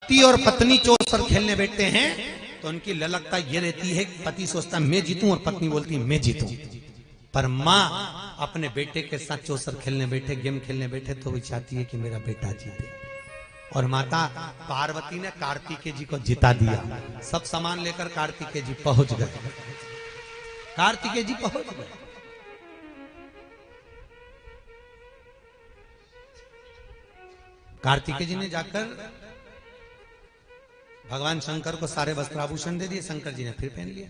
पति और पत्नी चौसर खेलने बैठते हैं तो उनकी ललकता ये रहती है, पति सोचता है मैं जीतूं और पत्नी बोलती है मैं जीतूं। पर माँ अपने बेटे के साथ चौसर खेलने बैठे, गेम खेलने बैठे तो वो चाहती है कि मेरा बेटा जीते। और माता पार्वती ने कार्तिकेय जी को जिता दिया। सब सामान लेकर कार्तिकेय जी पहुंच गए। कार्तिकेय जी पहुंच गए। कार्तिकेय जी ने जाकर भगवान शंकर को सारे वस्त्राभूषण दे दिए। शंकर जी ने फिर पहन लिया।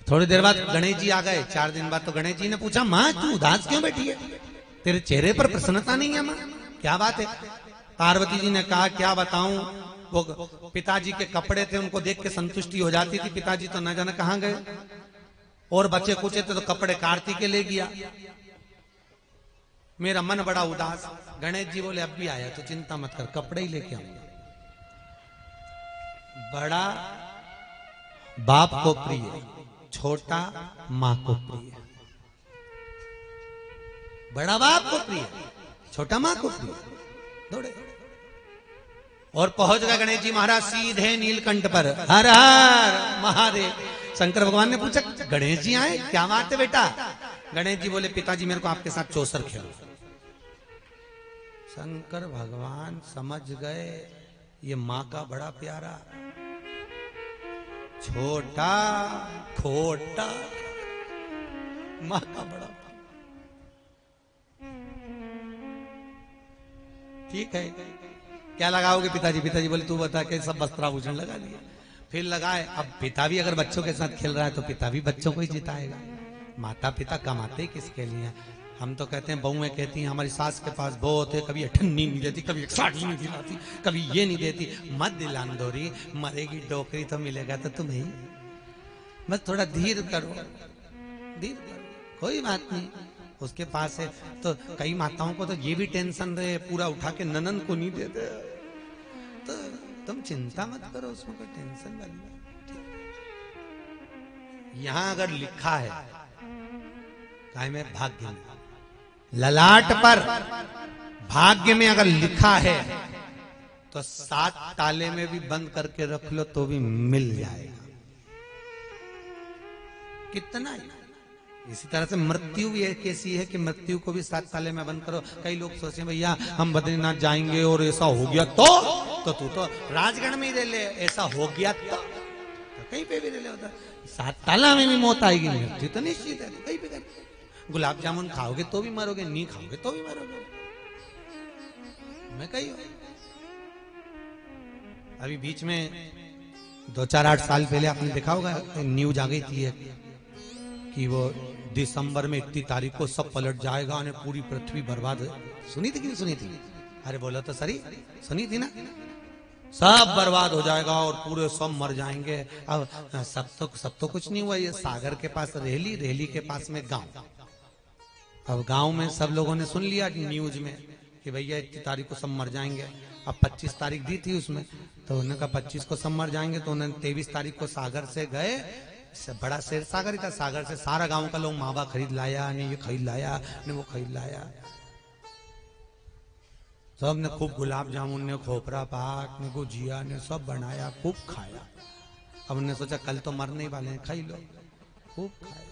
थोड़ी देर बाद गणेश जी आ गए। 4 दिन बाद तो गणेश जी ने पूछा माँ तू उदास क्यों बैठी है, तेरे चेहरे पर प्रसन्नता नहीं है माँ, क्या बात है। पार्वती जी ने कहा क्या बताऊं, वो पिताजी के कपड़े थे उनको देख के संतुष्टि हो जाती थी, पिताजी तो न जाने कहां गए, और बच्चे कुचे थे तो कपड़े कार्तिकेय ले गया, मेरा मन बड़ा उदास। गणेश जी बोले अब भी आया तो चिंता मत कर, कपड़े ही लेके आऊंगा। बड़ा बाप को प्रिय, छोटा मां को प्रिय। बड़ा बाप को प्रिय, छोटा मां को प्रिय। दौड़े और पहुंच गए गणेश जी महाराज सीधे नीलकंठ पर। हर हर महादेव। शंकर भगवान ने पूछा गणेश जी आए, क्या बात है बेटा। गणेश जी बोले पिताजी मेरे को आपके साथ चौसर खेलो। शंकर भगवान समझ गए ये मां का बड़ा प्यारा, छोटा खोटा मां का बड़ा। ठीक है क्या लगाओगे पिताजी। पिताजी बोले तू बता के सब वस्त्राभूषण लगा दिया। फिर लगाए। अब पिता भी अगर बच्चों के साथ खेल रहा है तो पिता भी बच्चों को ही जिताएगा। माता पिता कमाते किसके लिए। हम तो कहते हैं, बहुएं कहती हैं हमारी सास के पास बहुत है, कभी अठन्नी नहीं देती, कभी 1 साड़ी नहीं दिलाती, कभी ये नहीं देती। मत दिलान दोरी, मरेगी डोकरी तो मिलेगा तो तुम्हें। बस थोड़ा धीर करो, धीर करो, कोई बात नहीं, उसके पास है। तो कई माताओं को तो ये भी टेंशन रहे पूरा उठा के ननन को नहीं देते, तो तुम चिंता मत करो, उसमें कोई टेंशन वाली बात। यहां अगर लिखा है काय में भाग्य में, ललाट पर भाग्य में अगर लिखा है तो 7 ताले में भी बंद करके रख लो तो भी मिल जाएगा। कितना ही। इसी तरह से मृत्यु भी एक ऐसी है कि मृत्यु को भी 7 ताले में बंद करो। कई लोग सोचते हैं भैया हम बद्रीनाथ जाएंगे और ऐसा हो गया तो तू तो राजगढ़ में ही रह ले, ऐसा हो गया तो कहीं पे भी रह ले। होता 7 ताला में भी मौत आएगी, मृत्यु तो निश्चित है, कहीं पे गुलाब जामुन खाओगे तो भी मरोगे, नहीं खाओगे तो भी मरोगे। मैं कही अभी बीच में 2-4-8 साल पहले आपने देखा होगा न्यूज आ गई थी कि वो दिसंबर में 31 तारीख को सब पलट जाएगा और पूरी पृथ्वी बर्बाद है। सुनी थी कि नहीं सुनी थी। अरे बोला तो सही, सुनी थी ना। सब बर्बाद हो जाएगा और पूरे सब मर जाएंगे। अब सब तो कुछ नहीं हुआ। ये सागर के पास रेली, रेली के पास में गांव। अब गांव में सब लोगों ने सुन लिया न्यूज में कि भैया 31 तारीख को सब मर जाएंगे। अब 25 तारीख दी थी उसमें, तो उन्होंने कहा 25 को सब मर जाएंगे। तो उन्होंने 23 तारीख को सागर से गए, बड़ा शेर सागर ही था, सागर से सारा गांव का लोग मावा खरीद लाया, ने ये खरीद लाया, ने वो खरीद लाया। सब ने खूब गुलाब जामुन ने, खोपरा पाक ने, गुजिया ने सब बनाया, खूब खाया। अब उन्होंने सोचा कल तो मरने ही वाले हैं, खाई लो, खूब खाया।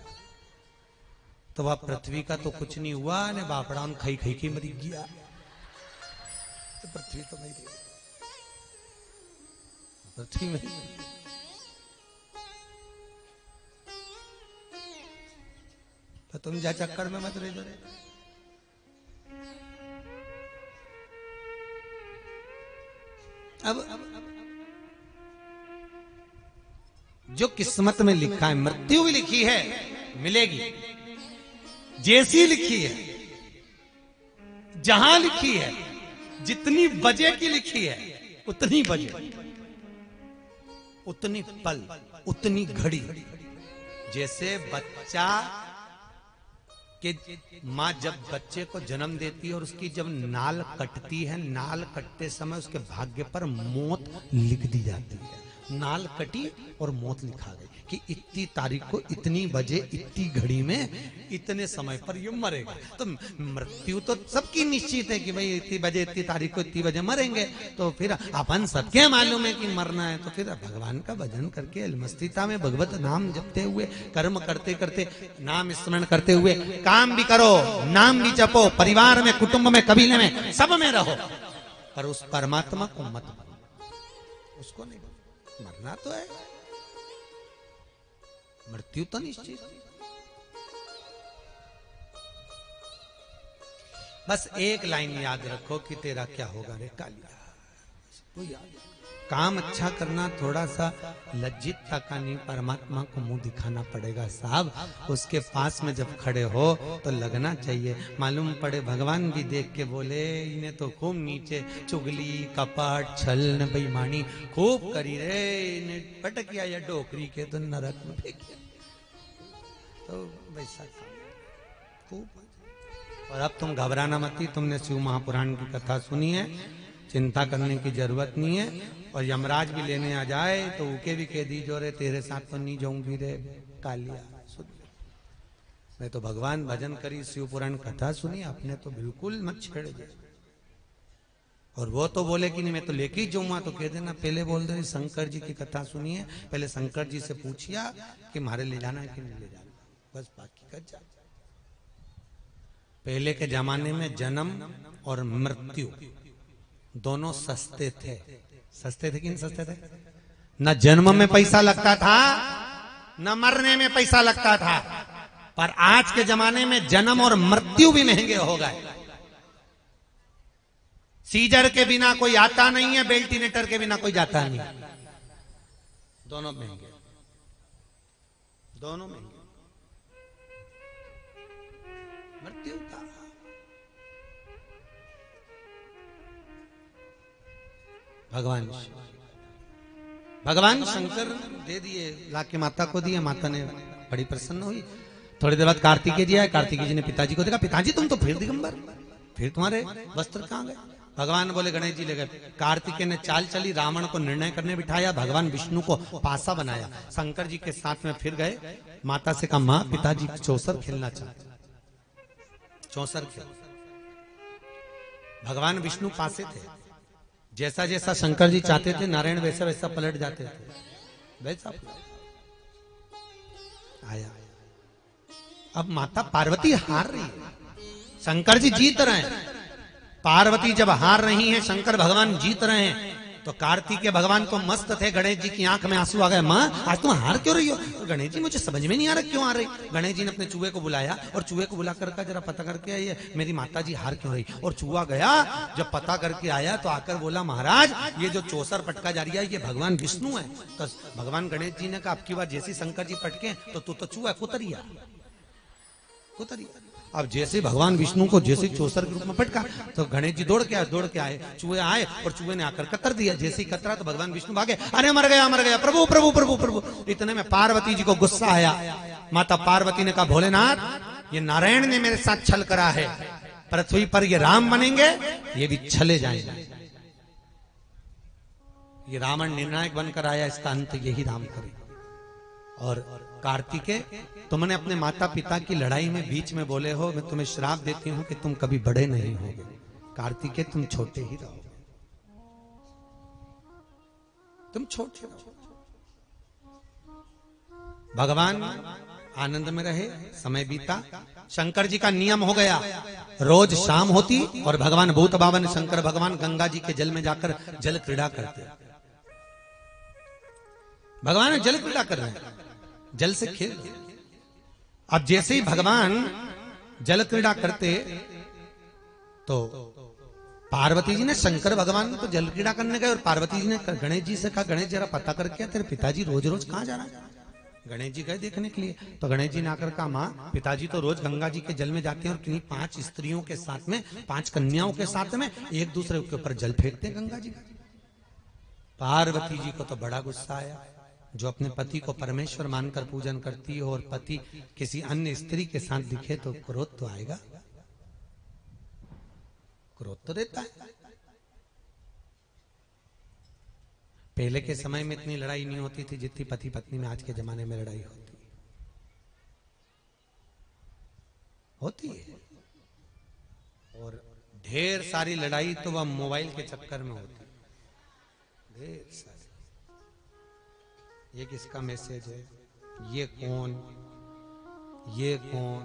तो वह पृथ्वी का तो कुछ नहीं हुआ, ने बापड़ा खाई खाई के मरी गया। तो पृथ्वी तो नहीं रही, पृथ्वी में तो तुम जा चक्कर में मत रह। अब जो किस्मत में लिखा है, मृत्यु भी लिखी है मिलेगी, जैसी लिखी है, जहां लिखी है, जितनी बजे की लिखी है उतनी बजे, उतनी पल, उतनी घड़ी। जैसे बच्चा कि माँ जब बच्चे को जन्म देती है और उसकी जब नाल कटती है, नाल कटते समय उसके भाग्य पर मौत लिख दी जाती है। नाल कटी और मौत लिखा गई कि इतनी तारीख को इतनी बजे इतनी घड़ी में इतने समय पर ये मरेगा। तो मृत्यु तो सबकी निश्चित है कि भाई इतनी बजे इतनी तारीख को इतनी बजे मरेंगे। तो फिर अपन सबके मालूम है कि मरना है, तो फिर भगवान का भजन करके मस्तिता में भगवत नाम जपते हुए, कर्म करते करते, नाम स्मरण करते हुए काम भी करो, नाम भी जपो, परिवार में, कुटुंब में, कबीले में, सब में रहो, पर उस परमात्मा को मत भूलो, उसको नहीं भूलो। मरना तो है, मृत्यु तो निश्चित। बस एक लाइन याद रखो कि तेरा क्या होगा रे कालिया, वो याद। काम अच्छा करना थोड़ा सा लज्जितता का नहीं, परमात्मा को मुंह दिखाना पड़ेगा साहब। उसके पास में जब खड़े हो तो लगना चाहिए। मालूम पड़े भगवान भी देख के बोले इन्हें तो खूब नीचे चुगली, कपट, छल, बेईमानी खूब करी रे, इन्हें पटकिया या डोकरी के तो नरक में फेंकिया। तो वैसा खूब। और अब तुम घबराना मत, तुमने शिव महापुराण की कथा सुनी है, चिंता करने की जरूरत नहीं है। और यमराज भी लेने आ जाए तो उके भी कह दीजो रे तेरे साथ तो नहीं जाऊंगी रे कालिया। सुन, मैं तो भगवान भजन करी, शिव पुराण कथा सुनी, आपने तो बिल्कुल मत छेड़ दे। और वो तो बोले कि नहीं मैं तो लेके ही जाऊंगा, तो कह देना पहले बोल दे शंकर जी की कथा सुनी है, पहले शंकर जी से पूछिया कि मारे ले जाना है कि नहीं ले जाना, बस बाकी का जा। पहले के जमाने में जन्म और मृत्यु दोनों सस्ते थे। सस्ते थे कि नहीं सस्ते थे? न जन्म में पैसा लगता था, न मरने में पैसा लगता था। पर आज के जमाने में जन्म और मृत्यु भी महंगे हो गए। सीजर के बिना कोई आता नहीं है, वेंटिलेटर के बिना कोई जाता नहीं। दोनों महंगे, दोनों महंगे। मृत्यु का भगवान शंकर दे दिए, लाके माता को दिए, माता ने बड़ी प्रसन्न हुई। थोड़ी देर बाद कार्तिकेय जी आए, कार्तिकेय जी ने पिताजी को देखा, पिताजी तुम तो फिर दिगंबर, फिर तुम्हारे वस्त्र कहां गए? भगवान बोले गणेश जी ले गए। कार्तिकेय ने चाल चली, रावण को निर्णय करने बिठाया, भगवान विष्णु को पासा बनाया, शंकर जी के साथ में फिर गए। माता से कहा मां पिताजी चौसर खेलना चाहते, चौसर खेल। भगवान विष्णु पासे थे, जैसा जैसा शंकर जी चाहते थे नारायण वैसा वैसा पलट जाते थे, वैसा आया। अब माता पार्वती हार रही है, शंकर जी जीत रहे हैं। पार्वती जब हार रही है, शंकर भगवान जीत रहे हैं, तो कार्तिकेय भगवान तो मस्त थे। गणेश जी की आंख में आंसू आ गए, मां आज तुम हार क्यों रही हो? तो गणेश जी मुझे समझ में नहीं आ रहा क्यों आ रही। गणेश जी ने अपने चूहे को बुलाया और चूहे को बुला कर जरा पता करके आइए मेरी माता जी हार क्यों रही। और चूहा गया, जब पता करके आया तो आकर बोला महाराज ये जो चौसर पटका जा रही है ये भगवान विष्णु है। तो भगवान गणेश जी ने कहा अब की बार जैसी शंकर जी पटके तो तू तो चूहा कुतरिया, कुतरिया। अब जैसे भगवान विष्णु को जैसे चौसर के रूप में पटका तो गणेश जी दौड़ के आए, चूहे आए और चूहे ने आकर कतर दिया। जैसे ही कतरा तो भगवान विष्णु भागे, अरे मर गया प्रभु प्रभु प्रभु प्रभु। इतने में पार्वती जी को गुस्सा आया। माता पार्वती ने कहा भोलेनाथ ये नारायण ने मेरे साथ छल करा है, पृथ्वी पर ये राम बनेंगे, ये भी छले जाएंगे। ये रावण निर्णायक बनकर आया, इसका अंत यही राम करे। और कार्तिकेय तुमने अपने माता पिता की लड़ाई में बीच में बोले हो मैं तुम्हें श्राप देती हूं कि तुम कभी बड़े नहीं होगे। कार्तिकेय तुम छोटे ही रहोगे, तुम छोटे रहो। भगवान आनंद में रहे, समय बीता। शंकर जी का नियम हो गया, रोज शाम होती और भगवान भूत बावन शंकर भगवान गंगा जी के जल में जाकर जल क्रीड़ा करते। भगवान जल क्रीड़ा कर रहे हैं, जल से खेल। अब जैसे ही भगवान जल क्रीड़ा करते तो पार्वती जी ने शंकर भगवान को जल क्रीड़ा करने गए और पार्वती जी ने गणेश जी से कहा गणेश जरा पता करके तेरे पिताजी रोज रोज कहां जा रहा है? गणेश जी गए देखने के लिए, तो गणेश जी ने आकर कहा मां पिताजी तो रोज गंगा जी के जल में जाते हैं और किन्हीं 5 स्त्रियों के साथ में, 5 कन्याओं के साथ में एक दूसरे के ऊपर जल फेंकते हैं गंगा जी। पार्वती जी को तो बड़ा गुस्सा आया। जो अपने पति को परमेश्वर मानकर पूजन करती हो और पति किसी अन्य स्त्री के साथ दिखे तो क्रोध तो आएगा, क्रोध तो देता है। पहले के समय में इतनी लड़ाई नहीं होती थी जितनी पति पत्नी में आज के जमाने में लड़ाई होती है। और ढेर सारी लड़ाई तो वह मोबाइल के चक्कर में होती है, ढेर सारी। ये किसका मैसेज है, ये कौन, ये कौन।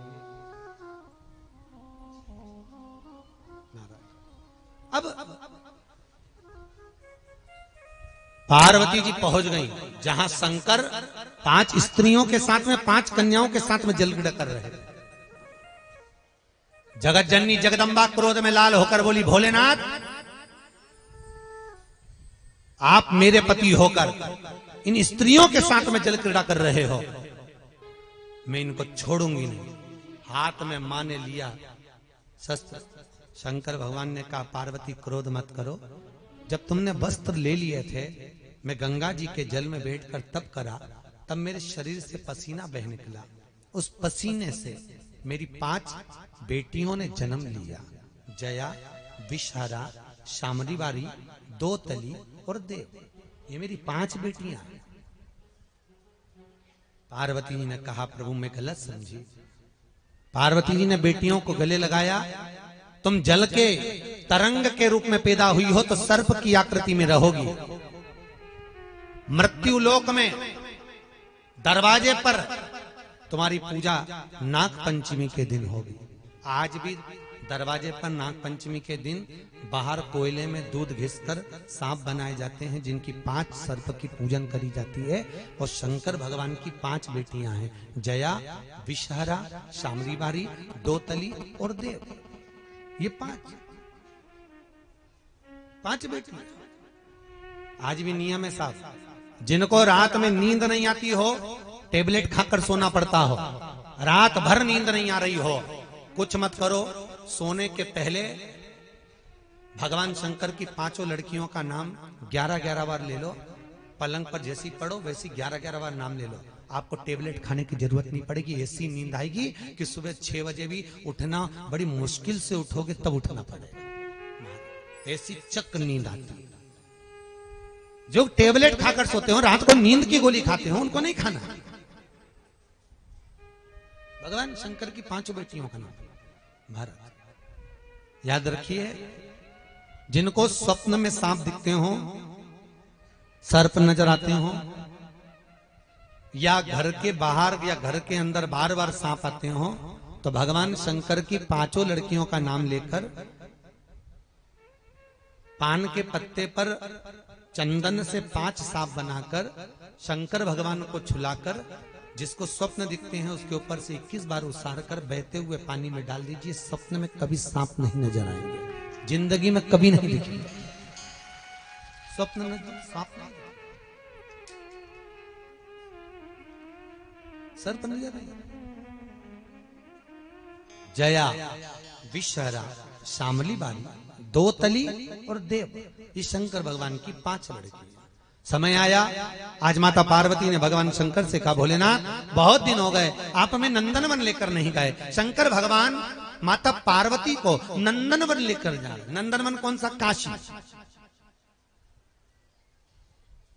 अब पार्वती जी पहुंच गई जहां शंकर 5 स्त्रियों के साथ में 5 कन्याओं के साथ में जलक्रीड़ा कर रहे। जगत जननी जगदम्बा क्रोध में लाल होकर बोली, भोलेनाथ आप मेरे पति होकर इन स्त्रियों के साथ में जलक्रीड़ा कर रहे हो, मैं इनको छोड़ूंगी नहीं। हाथ में मां ने लिया शस्त्र। शंकर भगवान ने कहा, पार्वती क्रोध मत करो, जब तुमने वस्त्र ले लिए थे मैं गंगा जी के जल में बैठकर तप करा, तब मेरे शरीर से पसीना बह निकला। उस पसीने से मेरी 5 बेटियों ने जन्म लिया, जया, विषहारा, शामरीवारी, दोतली और देव। ये मेरी 5 बेटियां। पार्वती जी ने कहा, प्रभु मैं गलत समझी। पार्वती जी ने बेटियों को गले लगाया, तुम जल के तरंग के रूप में पैदा हुई हो तो सर्प की आकृति में रहोगी। मृत्यु लोक में दरवाजे पर तुम्हारी पूजा नाग पंचमी के दिन होगी। आज भी दरवाजे पर नाग पंचमी के दिन बाहर कोयले में दूध घिसकर सांप बनाए जाते हैं, जिनकी 5 सर्प की पूजन करी जाती है। और शंकर भगवान की 5 बेटियां हैं, जया, विषहारा, शामरीवारी, दोतली और देव। ये 5 बेटियां आज भी नियम है साहब। जिनको रात में नींद नहीं आती हो, टेबलेट खाकर सोना पड़ता हो, रात भर नींद नहीं आ रही हो, कुछ मत करो, सोने के पहले भगवान शंकर की 5 लड़कियों का नाम 11-11 बार ले लो। पलंग पर जैसी पढ़ो वैसी 11-11 बार नाम ले लो। आपको टेबलेट खाने की जरूरत नहीं पड़ेगी। ऐसी नींद आएगी कि सुबह 6 बजे भी उठना बड़ी मुश्किल से उठोगे, तब उठना पड़ेगा। ऐसी चक नींद आती है। जो टेबलेट खाकर सोते हो, रात को नींद की गोली खाते हो, उनको नहीं खाना। भगवान शंकर की 5 बेटियों का नाम भारत। याद रखिए, जिनको स्वप्न में सांप दिखते हो, सर्प नजर आते हो, या घर के बाहर या घर के अंदर बार बार सांप आते हो, तो भगवान शंकर की 5 लड़कियों का नाम लेकर पान के पत्ते पर चंदन से 5 सांप बनाकर शंकर भगवान को छुलाकर, जिसको स्वप्न दिखते हैं उसके ऊपर से 21 बार उसार कर बहते हुए पानी में डाल दीजिए। स्वप्न में कभी सांप नहीं नजर आएंगे, जिंदगी में कभी नहीं दिखेंगे। स्वप्न में सांप नहीं, सर्प नजर आएगा। जया, विषहरा, शामलीवारी, दोतली और देव, ये शंकर भगवान की 5 लड़की। समय आया, आज माता पार्वती ने भगवान शंकर से कहा, भोलेनाथ बहुत दिन हो गए आप हमें नंदनवन लेकर नहीं गए। शंकर भगवान माता पार्वती को नंदनवन लेकर जा रहे। नंदनवन कौन सा? काशी।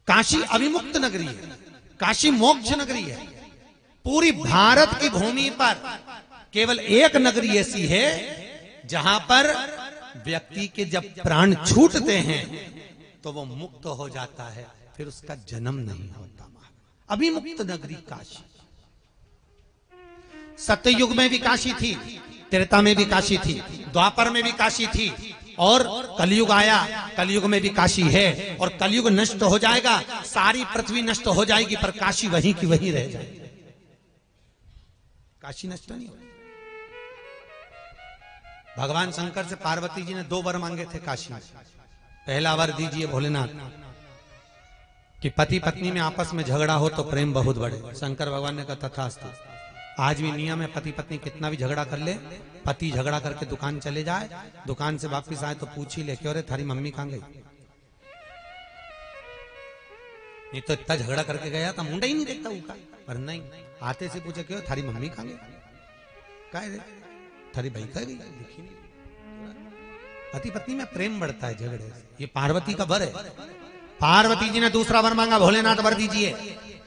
काशी अविमुक्त नगरी है, काशी मोक्ष नगरी है। पूरी भारत की भूमि पर केवल एक नगरी ऐसी है जहां पर व्यक्ति के जब प्राण छूटते हैं तो वो मुक्त हो जाता है, फिर उसका जन्म नहीं होता। अभिमुक्त नगरी काशी। सत्ययुग में भी काशी थी, त्रेता में भी काशी थी, द्वापर में भी काशी थी, और कलयुग आया, कलयुग में भी काशी है। और कलयुग नष्ट हो जाएगा, सारी पृथ्वी नष्ट हो जाएगी, पर काशी वहीं की वहीं रह जाएगी। काशी नष्ट नहीं होगी। भगवान शंकर से पार्वती जी ने 2 वर मांगे थे काशी में। पहला वर दीजिए भोलेनाथ कि पति पत्नी में आपस में झगड़ा हो तो प्रेम बहुत बढ़े। शंकर भगवान ने कहा तथास्तु। आज भी नियम है, पति पत्नी कितना भी झगड़ा कर ले, पति झगड़ा करके दुकान चले जाए, दुकान से वापिस आए तो पूछ ही ले क्यों रे थारी मम्मी कहां गई। नहीं तो इतना झगड़ा करके गया था, मुंडा ही नहीं देखता उनका। पर नहीं, आते से पूछे क्यों थारी मम्मी कहां गई, काय रे थारी भाई कह गई, देखी नहीं। पति पत्नी में प्रेम बढ़ता है झगड़े से। ये पार्वती का वर है। पार्वती जी ने दूसरा वर मांगा, भोलेनाथ वर दीजिए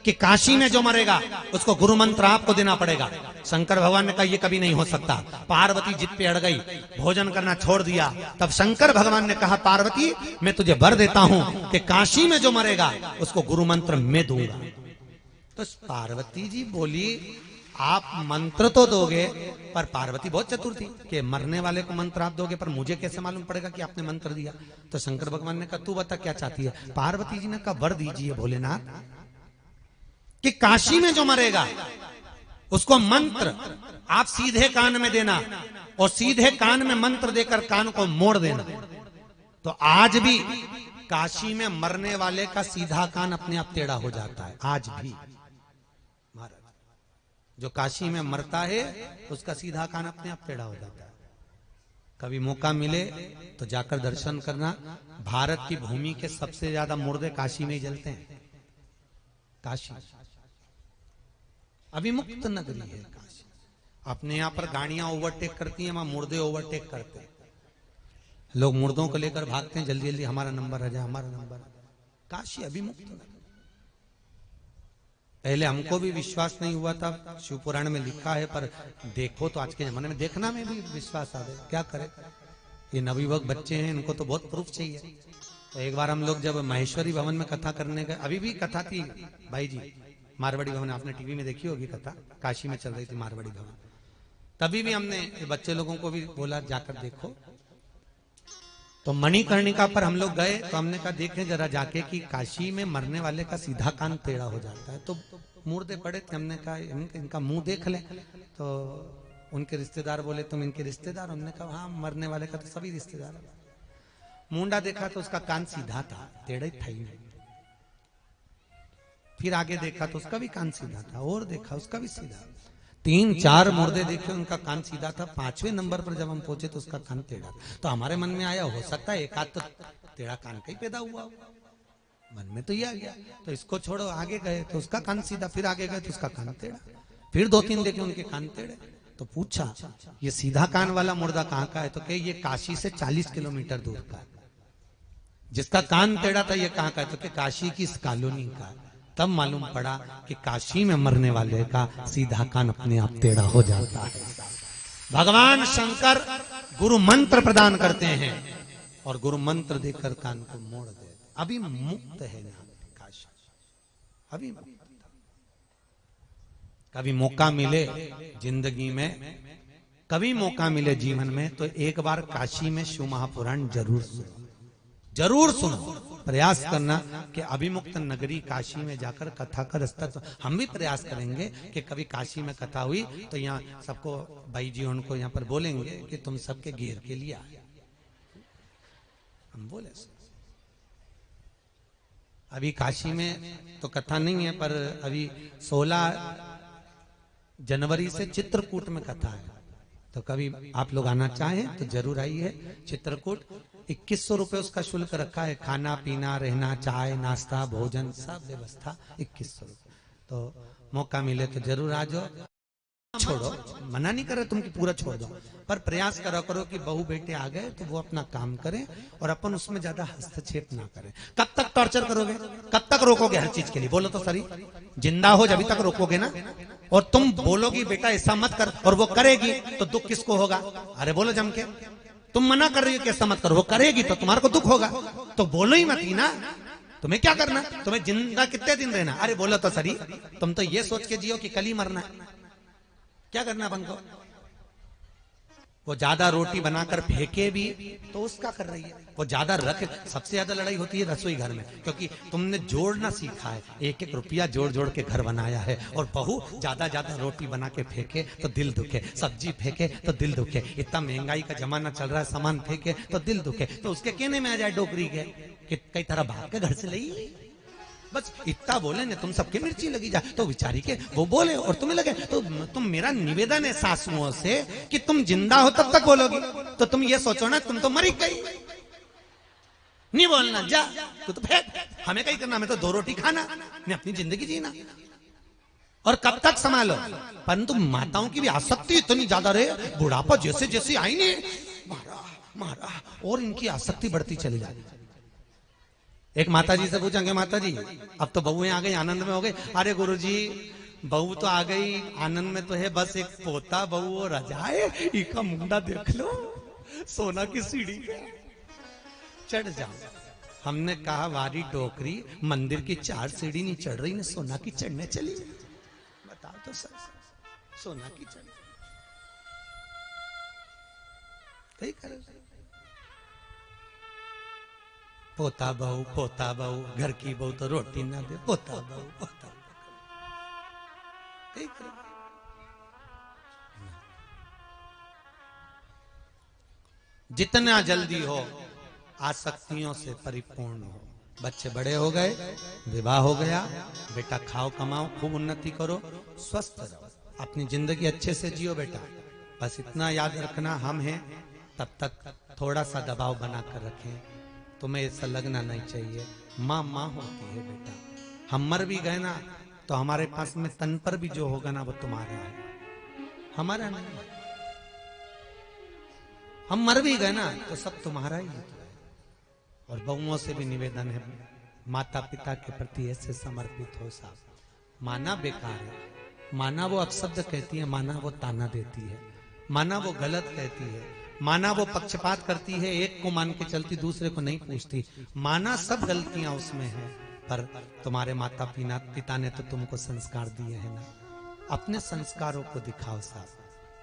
कि काशी में जो मरेगा उसको गुरु मंत्र आपको देना पड़ेगा। शंकर भगवान ने कहा ये कभी नहीं हो सकता। पार्वती जिद पे अड़ गई, भोजन करना छोड़ दिया। तब शंकर भगवान ने कहा पार्वती मैं तुझे वर देता हूं कि काशी में जो मरेगा उसको गुरु मंत्र मैं दूंगा। तो पार्वती जी बोली आप मंत्र तो दोगे, पर पार्वती बहुत चतुर थी कि मरने वाले को मंत्र आप दोगे, पर मुझे कैसे मालूम पड़ेगा कि आपने मंत्र दिया। तो शंकर भगवान ने कहा तू बता क्या चाहती है। पार्वती जी ने कहा वर दीजिए भोलेनाथ कि काशी में जो मरेगा उसको मंत्र आप सीधे कान में देना और सीधे कान में मंत्र देकर कान को मोड़ देना। तो आज भी काशी में मरने वाले का सीधा कान अपने आप टेढ़ा हो जाता है। आज भी महाराज जो काशी में मरता है उसका सीधा कान अपने आप टेढ़ा हो जाता है। कभी मौका मिले तो जाकर दर्शन करना। भारत की भूमि के सबसे ज्यादा मुर्दे काशी में ही जलते हैं। काशी अभिमुक्त नगरी है काशी। अपने यहां पर गाड़ियां ओवरटेक करती हैं, वहां मुर्दे ओवरटेक करते हैं। लोग मुर्दों को लेकर भागते हैं, जल्दी जल्दी हमारा नंबर आ जाए, हमारा नंबर। काशी अभिमुक्त नगरी। पहले हमको भी विश्वास नहीं हुआ था, शिव पुराण में लिखा है, पर देखो तो आज के जमाने में देखना में भी विश्वास आ गया। क्या करे, ये नवयुवक बच्चे हैं, इनको तो बहुत प्रूफ चाहिए। तो एक बार हम लोग जब महेश्वरी भवन में कथा करने गए, अभी भी कथा थी भाई जी, मारवाड़ी भवन, आपने टीवी में देखी होगी कथा, काशी में चल रही थी मारवाड़ी भवन। तभी भी हमने बच्चे लोगों को भी बोला जाकर देखो। तो मणिकर्णिका पर हम लोग गए तो हमने कहा देखें जरा जाके कि काशी में मरने वाले का सीधा कान टेढ़ा हो जाता है। तो मुर्दे पड़े थे, हमने कहा इनका मुंह देख लें। तो उनके रिश्तेदार बोले तुम इनके रिश्तेदार? हमने कहा हाँ, मरने वाले का तो सभी रिश्तेदार है। मुंडा देखा तो उसका कान सीधा था, टेढ़ा था ही नहीं। फिर आगे देखा तो उसका भी कान सीधा था, और देखा उसका भी सीधा। 3-4 मुर्दे देखे, उनका कान सीधा था। 5वें नंबर पर जब हम पहुंचे तो उसका कान टेढ़ा। तो हमारे मन में आया हो सकता है एक आध तो टेढ़ा कान का ही पैदा हुआ। मन में तो ये आ गया, तो इसको छोड़ो। आगे गए तो उसका कान सीधा, फिर आगे गए तो उसका कान टेढ़ा, फिर 2-3 देखे उनके कान टेढ़े। तो पूछा ये सीधा कान वाला मुर्दा कहाँ का है? तो कहे ये काशी से 40 किलोमीटर दूर का। जिसका कान टेढ़ा था ये कहाँ का है? तो कहे काशी की इस कॉलोनी का। तब मालूम पड़ा कि काशी में मरने वाले का सीधा कान अपने आप टेढ़ा हो जाता है। भगवान शंकर गुरु मंत्र प्रदान करते हैं और गुरु मंत्र देकर कान को मोड़ दे। अभी मुक्त है काशी, अभी कभी मौका मिले जिंदगी में, कभी मौका मिले जीवन में तो एक बार काशी में शिव महापुराण जरूर सुनो, जरूर सुनो। प्रयास करना कि अभिमुक्त नगरी काशी में जाकर कथा का रास्ता। तो हम भी प्रयास करेंगे कि कभी काशी में कथा हुई तो यहाँ सबको भाई जी उनको यहाँ पर बोलेंगे कि तुम सबके घेर के लिए आए। हम बोले अभी काशी में तो कथा नहीं है, पर अभी 16 जनवरी से चित्रकूट में कथा है। तो कभी आप लोग आना चाहें तो जरूर आइए। चित्रकूट 2100 रुपए उसका शुल्क रखा है। खाना पीना रहना, चाय नाश्ता भोजन सब व्यवस्था 2100 रुपए। तो मौका मिले तो जरूर आ जाओ। छोड़ो, मना नहीं कर रहे तुम कि पूरा छोड़ दो, पर प्रयास करो कि बहू बेटे आ गए तो वो अपना काम करें और अपन उसमें ज्यादा हस्तक्षेप ना करें। कब तक टॉर्चर करोगे, कब तक रोकोगे हर चीज के लिए? बोलो तो सही, जिंदा हो जब तक रोकोगे ना। और तुम बोलोगी बेटा ऐसा मत कर और वो करेगी तो दुख किसको होगा? अरे बोलो जम के, तुम मना कर रही हो कि ऐसा मत करो, वो करेगी तो तुम्हारे को दुख होगा। तो बोलो ही मत ही ना। तुम्हें क्या करना, तुम्हें जिंदा कितने दिन रहना? अरे बोलो तो सही, तुम तो ये सोच के जियो कि कल ही मरना है। क्या करना अपन को? वो ज्यादा रोटी बनाकर फेंके भी तो उसका कर रही है, वो ज्यादा रख। सबसे ज्यादा लड़ाई होती है रसोई घर में, क्योंकि तुमने जोड़ना सीखा है। एक एक रुपया जोड़ जोड़ के घर बनाया है। और बहू ज्यादा ज्यादा रोटी बना के फेंके तो दिल दुखे, सब्जी फेंके तो दिल दुखे। इतना महंगाई का जमाना चल रहा है, सामान फेंके तो दिल दुखे। तो उसके कहने में आ जाए डोकरी के कि कई तरह भाग के घर से ली। बस इतना बोले ना, तुम सबके मिर्ची लगी जाए तो बेचारी के वो बोले और तुम्हें लगे। तो तुम, मेरा निवेदन है सासुओं से कि तुम जिंदा हो तब तक बोलोगी। तो तुम ये सोचो ना, तुम तो मरी गई, नहीं बोलना, जा तू तो फेंक। हमें कहीं करना, हमें तो 2 रोटी खाना, मैं अपनी जिंदगी जीना। और कब तक संभालो? परंतु माताओं की भी आसक्ति इतनी ज्यादा रहे, बुढ़ापा जैसे जैसे आई नहीं मारा मारा, और इनकी आसक्ति बढ़ती चली जाती। एक माता जी से पूछेंगे, माता जी अब तो बहुएं आ गई, आनंद में हो गए। अरे गुरुजी बहू तो आ गई, आनंद में तो है, बस एक पोता बहू और रजाए, इसका मुंडा देख लो, सोना की सीढ़ी पे चढ़ जाओ। हमने कहा वारी डोकरी, मंदिर की 4 सीढ़ी नहीं चढ़ रही, ने सोना की चढ़ने चली। बताओ तो सर, सोना की चढ़ पोता बहू, घर की बहू तो रोटी ना दे, पोता बहू। जितना जल्दी हो आसक्तियों से परिपूर्ण हो। बच्चे बड़े हो गए, विवाह हो गया, बेटा खाओ कमाओ, खूब उन्नति करो, स्वस्थ रहो, अपनी जिंदगी अच्छे से जियो बेटा। बस इतना याद रखना, हम हैं तब तक थोड़ा सा दबाव बनाकर रखें, तुम्हें ऐसा लगना नहीं चाहिए। माँ माँ होती है बेटा, हम मर भी गए ना तो हमारे पास में तन पर भी जो होगा ना वो तुम्हारा है, हमारा नहीं है। हम मर भी गए ना तो सब तुम्हारा ही है। और बहुओं से भी निवेदन है, माता पिता के प्रति ऐसे समर्पित हो साहब। माना बेकार है, माना वो अपशब्द कहती है, माना वो ताना देती है, माना वो गलत कहती है, माना वो पक्षपात करती है, एक को मान के चलती दूसरे को नहीं पूछती। माना सब गलतियां उसमें है, पर तुम्हारे माता पिता ने तो तुमको संस्कार दिए हैं ना, अपने संस्कारों को दिखाओ साहब,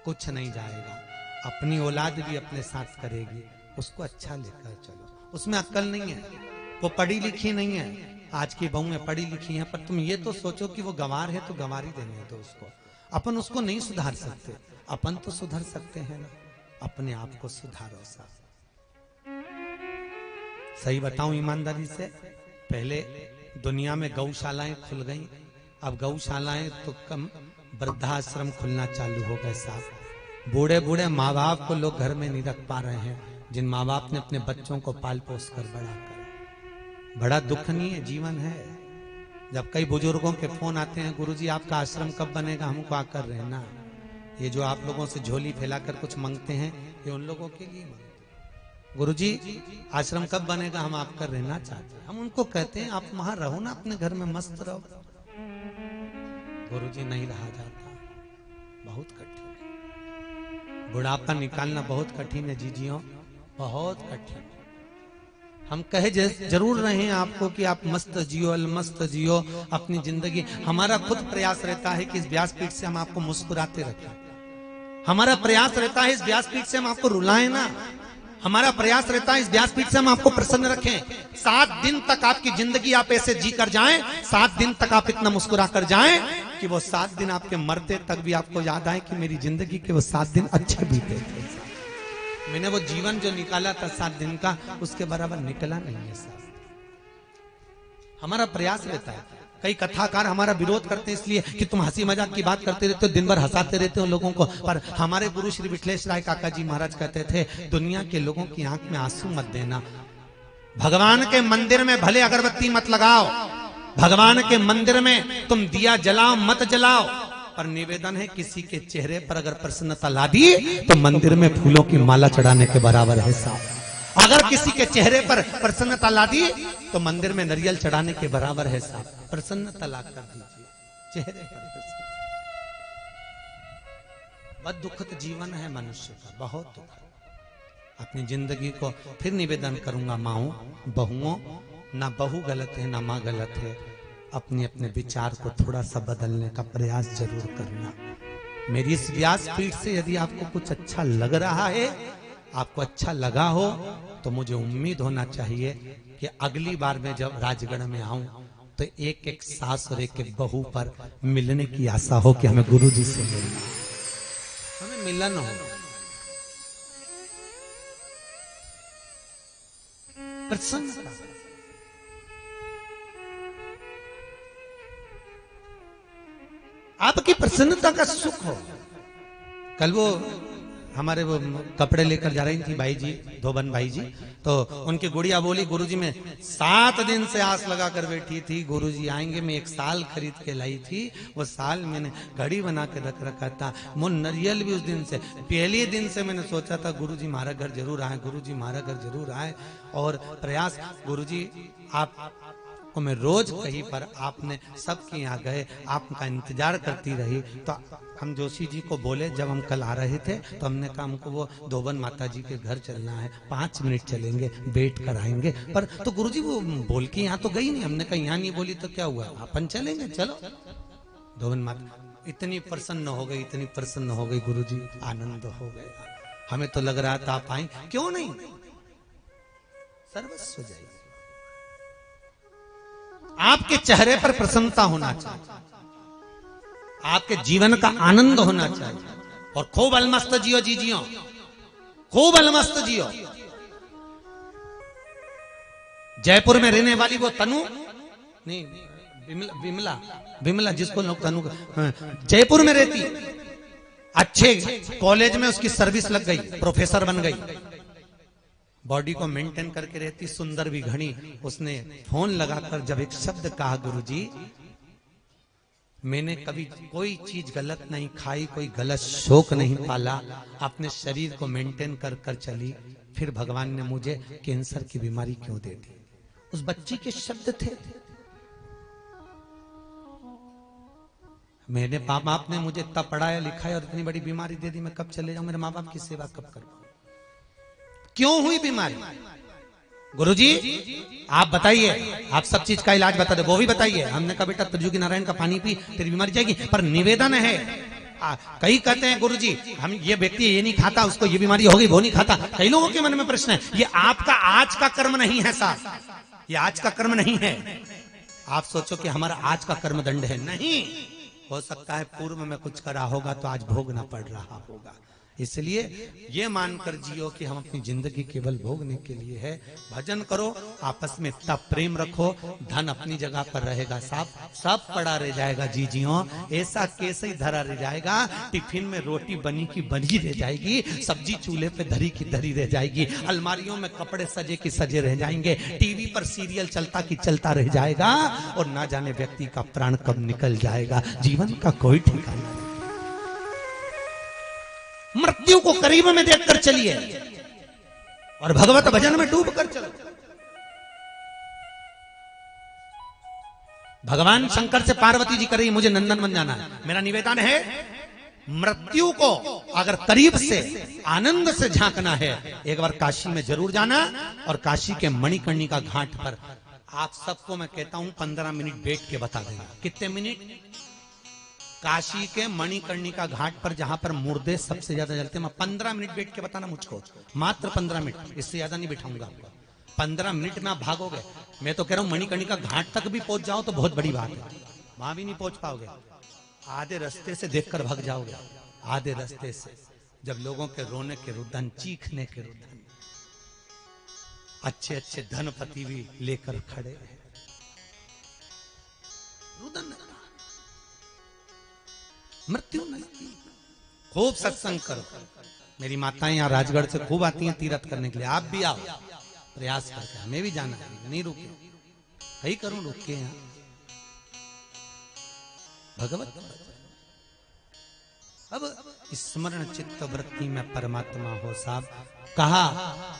कुछ नहीं जाएगा। अपनी औलाद भी अपने साथ करेगी, उसको अच्छा लेकर चलो। उसमें अक्ल नहीं है, वो पढ़ी लिखी नहीं है। आज की बहुएं पढ़ी लिखी हैं, पर तुम ये तो सोचो कि वो गंवार है तो गंवारी देने दो उसको। अपन उसको नहीं सुधार सकते, अपन तो सुधर सकते हैं ना, अपने आप को सुधारो साहब। सही बताऊं ईमानदारी से, पहले दुनिया में गौशालाएं खुल गई, अब गौशालाएं तो कम, वृद्धाश्रम खुलना चालू हो गए साहब। बूढ़े बूढ़े माँ बाप को लोग घर में नहीं रख पा रहे हैं, जिन माँ बाप ने अपने बच्चों को पाल पोस कर बड़ा कर। बड़ा दुखनीय जीवन है। जब कई बुजुर्गों के फोन आते हैं, गुरुजी आपका आश्रम कब बनेगा, हमको आकर रहना। ये जो आप लोगों से झोली फैलाकर कुछ मांगते हैं, ये उन लोगों के लिए मांगते हैं। गुरुजी आश्रम कब बनेगा, हम आपका रहना चाहते हैं। हम उनको कहते हैं आप वहां रहो ना, अपने घर में मस्त रहो। गुरुजी नहीं रहा जाता, बहुत कठिन है। बुढ़ापा निकालना बहुत कठिन है जीजियों, बहुत कठिन। हम कहे जरूर रहे हैं आपको कि आप मस्त जियो, मस्त जियो अपनी जिंदगी। हमारा खुद प्रयास रहता है कि इस व्यासपीठ से हम आपको मुस्कुराते रखें। हमारा प्रयास रहता है इस व्यासपीठ से हम आपको रुलाएं ना। हमारा प्रयास रहता है इस व्यासपीठ से हम आपको प्रसन्न रखें। 7 दिन तक आपकी जिंदगी आप ऐसे जी कर जाएं, 7 दिन तक आप इतना मुस्कुरा कर जाएं कि वो 7 दिन आपके मरते तक भी आपको याद आए कि मेरी जिंदगी के वो 7 दिन अच्छे बीते थे। मैंने वो जीवन जो निकाला था 7 दिन का, उसके बराबर निकला नहीं है साहब। हमारा प्रयास रहता है। कई कथाकार हमारा विरोध करते हैं इसलिए कि तुम हंसी मजाक की बात करते रहते हो, दिन भर हंसाते रहते हो लोगों को। पर हमारे गुरु श्री विठलेश राय काका जी महाराज कहते थे, दुनिया के लोगों की आंख में आंसू मत देना। भगवान के मंदिर में भले अगरबत्ती मत लगाओ, भगवान के मंदिर में तुम दिया जलाओ मत जलाओ, पर निवेदन है किसी के चेहरे पर अगर प्रसन्नता ला दी तो मंदिर में फूलों की माला चढ़ाने के बराबर है साहब। अगर किसी के चेहरे पर प्रसन्नता ला दी तो मंदिर में नारियल चढ़ाने के बराबर है साहब। प्रसन्नता ला कर दीजिए चेहरे पर। बहुत दुखद जीवन है मनुष्य का, बहुत दुखद। अपनी जिंदगी को फिर निवेदन करूंगा, माओ बहुओं, ना बहू गलत है ना माँ गलत है। अपने अपने विचार को थोड़ा सा बदलने का प्रयास जरूर करना। मेरी इस व्यासपीठ से यदि आपको कुछ अच्छा लग रहा है, आपको अच्छा लगा हो, तो मुझे उम्मीद होना चाहिए कि अगली बार मैं जब राजगढ़ में आऊं तो एक एक सास और एक एक बहू पर मिलने की आशा हो कि हमें गुरुजी से मिलना, हमें मिलन हो। प्रसन्न आपकी प्रसन्नता का सुख हो। कल वो हमारे वो कपड़े लेकर जा रही थी भाई जी, धोबन भाई जी, तो उनकी गुड़िया बोली गुरुजी मैं 7 दिन से आस लगा कर बैठी थी, गुरुजी आएंगे, मैं 1 साल खरीद के लाई थी, वो साल मैंने घड़ी बना के रख रखा था, वो नरियल भी उस दिन से, पहले दिन से मैंने सोचा था गुरुजी हमारा घर जरूर आए, गुरुजी हमारा घर जरूर आए, और प्रयास गुरुजी आप को मैं रोज कहीं पर आपने सबके यहाँ गए, आपका इंतजार करती रही, तो हम जोशी जी को बोले जब हम कल आ रहे थे तो हमने कहा हमको वो धोबन माता जी के घर चलना है, 5 मिनट चलेंगे, बैठ कर आएंगे, पर तो गुरुजी वो बोल के यहाँ तो गई नहीं, हमने कहा यहाँ नहीं बोली तो क्या हुआ, अपन चलेंगे, चलो। धोबन माता इतनी प्रसन्न हो गई, इतनी प्रसन्न हो गई, गुरुजी आनंद हो गया, हमें तो लग रहा था आप आए, क्यों नहीं, सर्वस्व जाएगी, आपके चेहरे पर प्रसन्नता होना चाहिए, आपके जीवन का आनंद होना चाहिए, और खूब अलमस्त जियो, जी जियो, खूब अलमस्त जियो। जयपुर में रहने वाली वो तनु नहीं, विमला, विमला जिसको लोग तनु, जयपुर में रहती, अच्छे कॉलेज में उसकी सर्विस लग गई, प्रोफेसर बन गई, बॉडी को मेंटेन करके रहती, सुंदर भी घनी। उसने फोन लगाकर जब एक शब्द कहा गुरुजी मैंने कभी कोई चीज गलत नहीं खाई, कोई गलत शौक नहीं पाला, अपने शरीर को मेंटेन कर कर चली, फिर भगवान ने मुझे कैंसर की बीमारी क्यों दे दी। उस बच्ची के शब्द थे, मेरे माँ बाप ने मुझे इतना पढ़ाया लिखाया और इतनी बड़ी बीमारी दे दी, मैं कब चले जाऊं, मेरे माँ बाप की सेवा कब करूं, क्यों हुई बीमारी। गुरुजी आप बताइए, आप सब चीज का इलाज बता दे, वो भी बताइए। हमने कहा बेटा त्रिजुगी नारायण का पानी पी, तेरी बीमारी जाएगी, पर निवेदन है, कई कहते हैं गुरुजी हम ये व्यक्ति ये नहीं खाता, उसको ये बीमारी होगी, वो नहीं खाता। कई लोगों के मन में प्रश्न है, ये आपका आज का कर्म नहीं है साहब, ये आज का कर्म नहीं है। आप सोचो कि हमारा आज का कर्म दंड है, नहीं, हो सकता है पूर्व में कुछ करा होगा तो आज भोगना पड़ रहा होगा। इसलिए ये मानकर जियो कि हम अपनी जिंदगी केवल भोगने के लिए है। भजन करो, आपस में इतना प्रेम रखो, धन अपनी जगह पर रहेगा, सब पड़ा रह जाएगा, जी जियो ऐसा कैसे ही धरा रह जाएगा। टिफिन में रोटी बनी की बनी रह जाएगी, सब्जी चूल्हे पे धरी की धरी रह जाएगी, अलमारियों में कपड़े सजे की सजे रह जाएंगे, टीवी पर सीरियल चलता की चलता रह जाएगा, और ना जाने व्यक्ति का प्राण कब निकल जाएगा। जीवन का कोई ठिकाना नहीं। मृत्यु को करीब में देखकर चलिए और भगवत भजन में डूब कर चलो। भगवान शंकर से पार्वती जी कर रही मुझे नंदनवन जाना है, मेरा निवेदन है मृत्यु को अगर करीब से आनंद से झांकना है, एक बार काशी में जरूर जाना, और काशी के मणिकर्णिका घाट पर आप सबको मैं कहता हूं 15 मिनट बैठ के बता देगा। कितने मिनट? काशी के मणिकर्णिका घाट पर जहां पर मुर्दे सबसे ज्यादा जलते हैं, 15 मिनट बैठ के बताना मुझको, मात्र 15 मिनट, इससे ज्यादा नहीं बिठाऊंगा आपको। 15 मिनट में आप भागोगे। मैं तो कह रहा हूं मणिकर्णिका घाट तक भी पहुंच जाओ तो बहुत बड़ी बात है, वहां भी नहीं पहुंच पाओगे, आधे रास्ते से देखकर भाग जाओगे, आधे रास्ते से। जब लोगों के रोने के रुदन, चीखने के रुदन, अच्छे अच्छे धनपति भी लेकर खड़े हैं, रुदन मृत्यु नहीं। खूब सत्संग करो, मेरी माताएं यहाँ राजगढ़ से खूब आती हैं तीर्थ करने के लिए, आप भी आओ, प्रयास करके, हमें भी जाना है, नहीं रुके, कहीं करूं रुक के यहाँ भगवत। अब स्मरण चित्त वृत्ति में परमात्मा हो साहब। कहा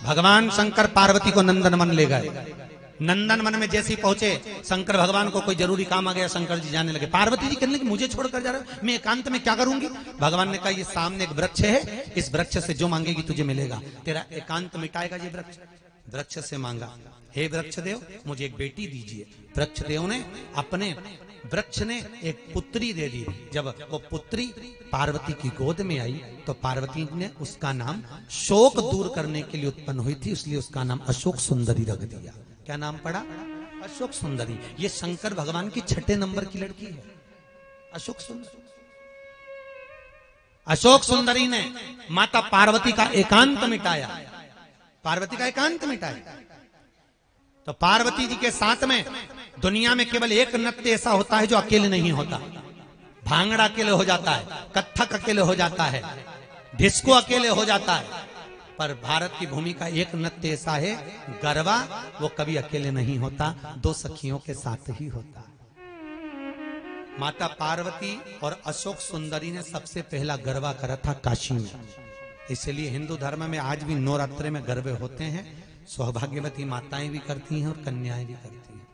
भगवान शंकर पार्वती को नंदनवन ले गए। नंदनवन में जैसे ही पहुंचे, शंकर भगवान को कोई जरूरी काम आ गया, शंकर जी जाने लगे। पार्वती जी कहने लगी मुझे छोड़कर जा रहे हो, मैं एकांत में क्या करूंगी। भगवान ने कहा ये सामने एक वृक्ष है, इस वृक्ष से जो मांगेगी तुझे मिलेगा, तेरा एकांत मिटाएगा ये वृक्ष। वृक्ष से मांगा, हे वृक्ष देव मुझे एक बेटी दीजिए। वृक्ष देव ने अपने वृक्ष ने एक पुत्री दे दी। जब वो पुत्री पार्वती की गोद में आई तो पार्वती ने उसका नाम शोक दूर करने के लिए उत्पन्न हुई थी, इसलिए उसका नाम अशोक सुंदरी रख दिया। क्या नाम पड़ा? अशोक सुंदरी। ये शंकर भगवान की 6 नंबर की लड़की है, अशोक सुंदरी। अशोक सुंदरी ने माता पार्वती का एकांत मिटाया, पार्वती का एकांत मिटाया। तो पार्वती जी के साथ में दुनिया में केवल एक नृत्य ऐसा होता है जो अकेले नहीं होता। भांगड़ा अकेले हो जाता है, कत्थक अकेले हो जाता है, डिस्को अकेले हो जाता है, पर भारत की भूमि का एक नृत्य ऐसा है गरबा, वो कभी अकेले नहीं होता, दो सखियों के साथ ही होता। माता पार्वती और अशोक सुंदरी ने सबसे पहला गरबा करा था काशी में। इसलिए हिंदू धर्म में आज भी नवरात्रि में गरबे होते हैं। सौभाग्यवती माताएं भी करती हैं और कन्याएं भी करती हैं।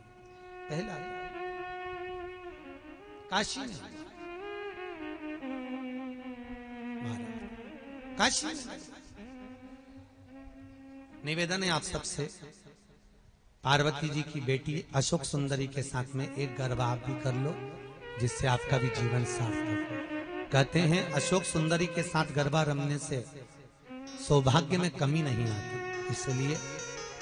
पहला काशी में, काशी में। निवेदन है आप सबसे, पार्वती जी की बेटी अशोक सुंदरी के साथ में एक गरबा आप भी कर लो, जिससे आपका भी जीवन सार्थक हो। कहते हैं अशोक सुंदरी के साथ गरबा रमने से सौभाग्य में कमी नहीं आती। इसलिए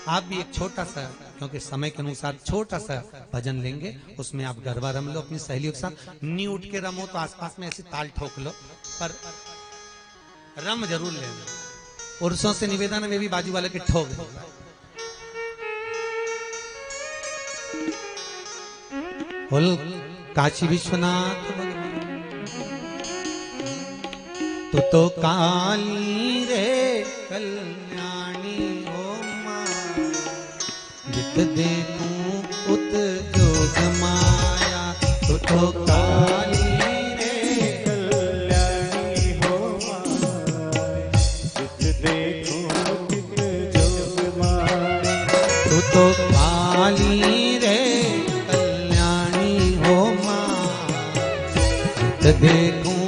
आप भी एक छोटा सा, क्योंकि समय के अनुसार छोटा सा भजन लेंगे, उसमें आप गरबा रम लो अपनी सहेलियों के साथ। नी उठ के रमो तो आसपास में ऐसी ताल ठोक लो, पर रम जरूर लेना। पुरुषों से निवेदन में भी बाजू वाले के ठोक दो। बोल काशी विश्वनाथ तू तो काली रे कल्याणी हो माँ, जित देखूं उत जोग माया। तू तो काली रे कल्याणी हो माँ, जित देखूं उत जोग माया। तू तो काली रे कल्याणी हो माँ, जित देखूं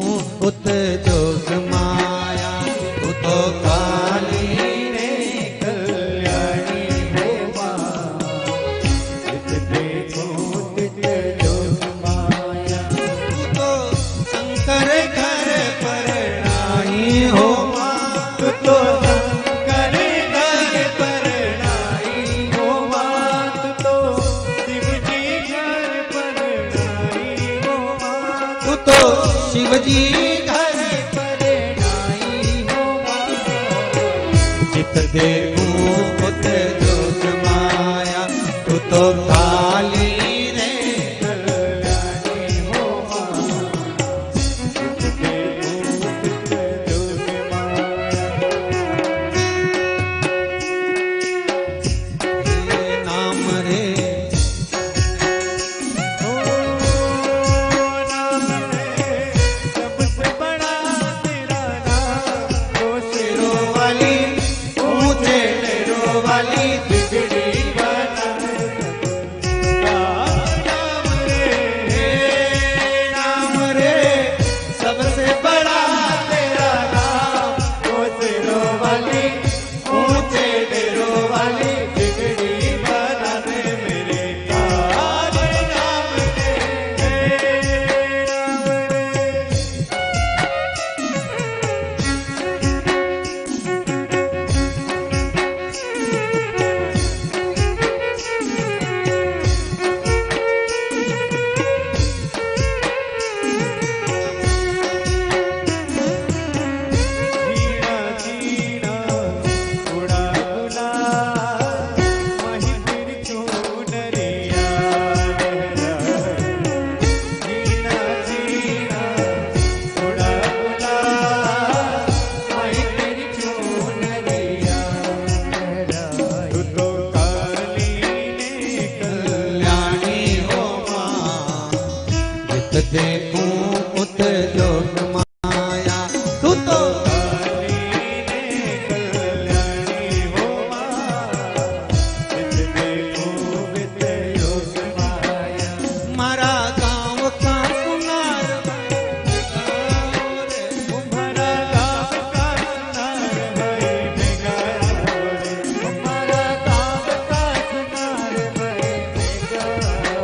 उत जोग माया। तू तो काली रे कल्याणी हो माँ, जित देखो उत जोग माया। तू तो शंकर घर पर आई हो माँ, तू तो शंकर घर पर आई हो माँ। तू तो शिव जी घर पर आई हो माँ, तू तो शिव जी देखूं उत जोग माया। तू तो काली रे कल्याणी हो माँ, जित देखूं उत जोग माया। ये नाम रे सबसे बड़ा तेरा नाम, तो सिरों वाली वाली बिगड़ी बना। नाम रे नाम रे सबसे बड़ा तेरा नाम, वो सिरों वाली ऊंचे डेरों वाली बिगड़ी बना दे मेरे काले नाम रे नाम रे। देखूं उत जोग माया। तू तो काली रे कल्याणी हो माँ, जित देखूं उत जोग माया। मारा गाँव का सुनार, तुम्हारा गाँव का सुनार भाई बेगा रे। तुम्हारा गाँव का सुनार भाई बेगा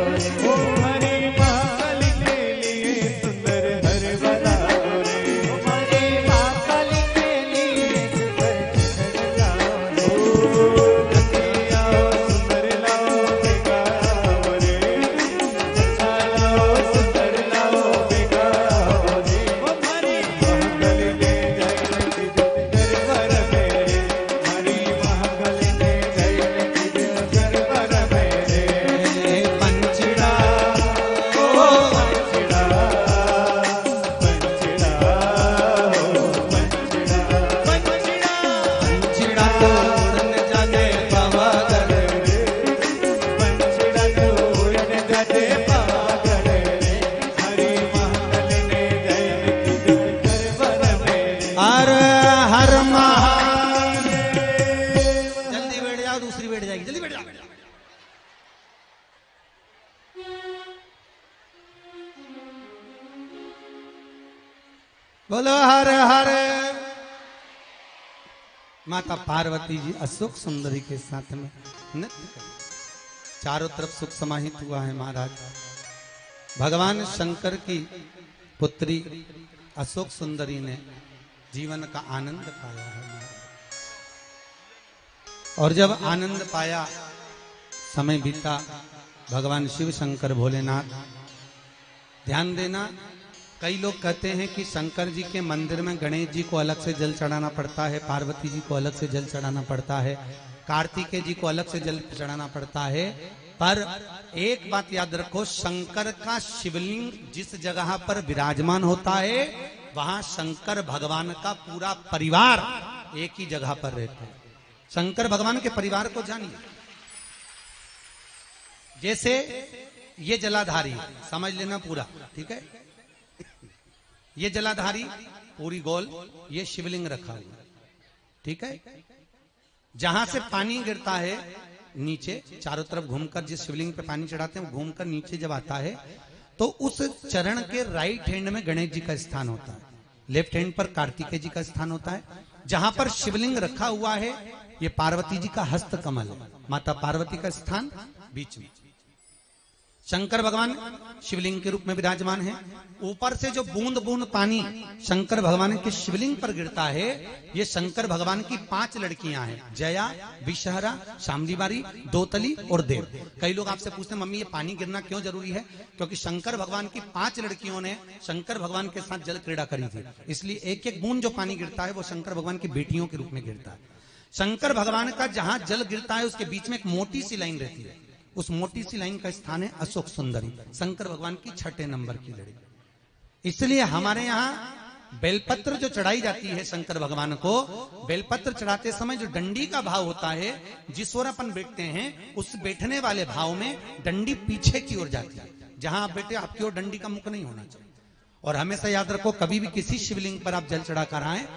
रे। ओ हरी माल के लिए सुंदर हर बनाओ रे। हमारे माल के लिए सुंदर लाओ रे। सुंदर लाओ बेगा रे। बोलो हर हर। माता पार्वती जी अशोक सुंदरी के साथ में नृत्य कर, चारों तरफ सुख समाहित हुआ है महाराज। भगवान शंकर की पुत्री अशोक सुंदरी ने जीवन का आनंद पाया है महाराज। और जब आनंद पाया, समय बीता, भगवान शिव शंकर भोलेनाथ, ध्यान देना, कई लोग कहते हैं कि शंकर जी के मंदिर में गणेश जी को अलग से जल चढ़ाना पड़ता है, पार्वती जी को अलग से जल चढ़ाना पड़ता है, कार्तिकेय जी को अलग से जल चढ़ाना पड़ता है। पर एक बात याद रखो, शंकर का शिवलिंग जिस जगह पर विराजमान होता है वहां शंकर भगवान का पूरा परिवार एक ही जगह पर रहता है। शंकर भगवान के परिवार को जानिए। जैसे ये जलाधारी समझ लेना पूरा, ठीक है, ये जलाधारी पूरी गोल, ये शिवलिंग रखा हुआ, ठीक है। जहां से पानी गिरता है नीचे, चारों तरफ घूमकर, जिस शिवलिंग पे पानी चढ़ाते हैं वो घूमकर नीचे जब आता है तो उस चरण के राइट हैंड में गणेश जी का स्थान होता है, लेफ्ट हैंड पर कार्तिकेय जी का स्थान होता है। जहां पर शिवलिंग रखा हुआ है ये पार्वती जी का हस्त कमल है, माता पार्वती का स्थान बीच में। शंकर भगवान शिवलिंग के रूप में विराजमान है। ऊपर से जो बूंद बूंद पानी शंकर भगवान के शिवलिंग पर गिरता है, ये शंकर भगवान की 5 लड़कियां हैं, जया, विषहरा, शामलीबारी, दोतली और देव। कई लोग आपसे पूछते हैं मम्मी ये पानी गिरना क्यों जरूरी है? क्योंकि शंकर भगवान की 5 लड़कियों ने शंकर भगवान के साथ जल क्रीड़ा करी थी, इसलिए एक एक बूंद जो पानी गिरता है वो शंकर भगवान की बेटियों के रूप में गिरता है। शंकर भगवान का जहां जल गिरता है उसके बीच में एक मोटी सी लाइन रहती है, उस मोटी सी लाइन का स्थान है अशोक सुंदरी, शंकर भगवान की 6 नंबर की लड़की। इसलिए हमारे यहाँ बेलपत्र जो चढ़ाई जाती है शंकर भगवान को, बेलपत्र चढ़ाते समय जो डंडी का भाव होता है, जिस ओर अपन बैठते हैं उस बैठने वाले भाव में डंडी पीछे की ओर जाती है। जहां आप बैठे आपकी ओर डंडी का मुख नहीं होना चाहिए। और हमेशा याद रखो, कभी भी किसी शिवलिंग पर आप जल चढ़ा कर आए,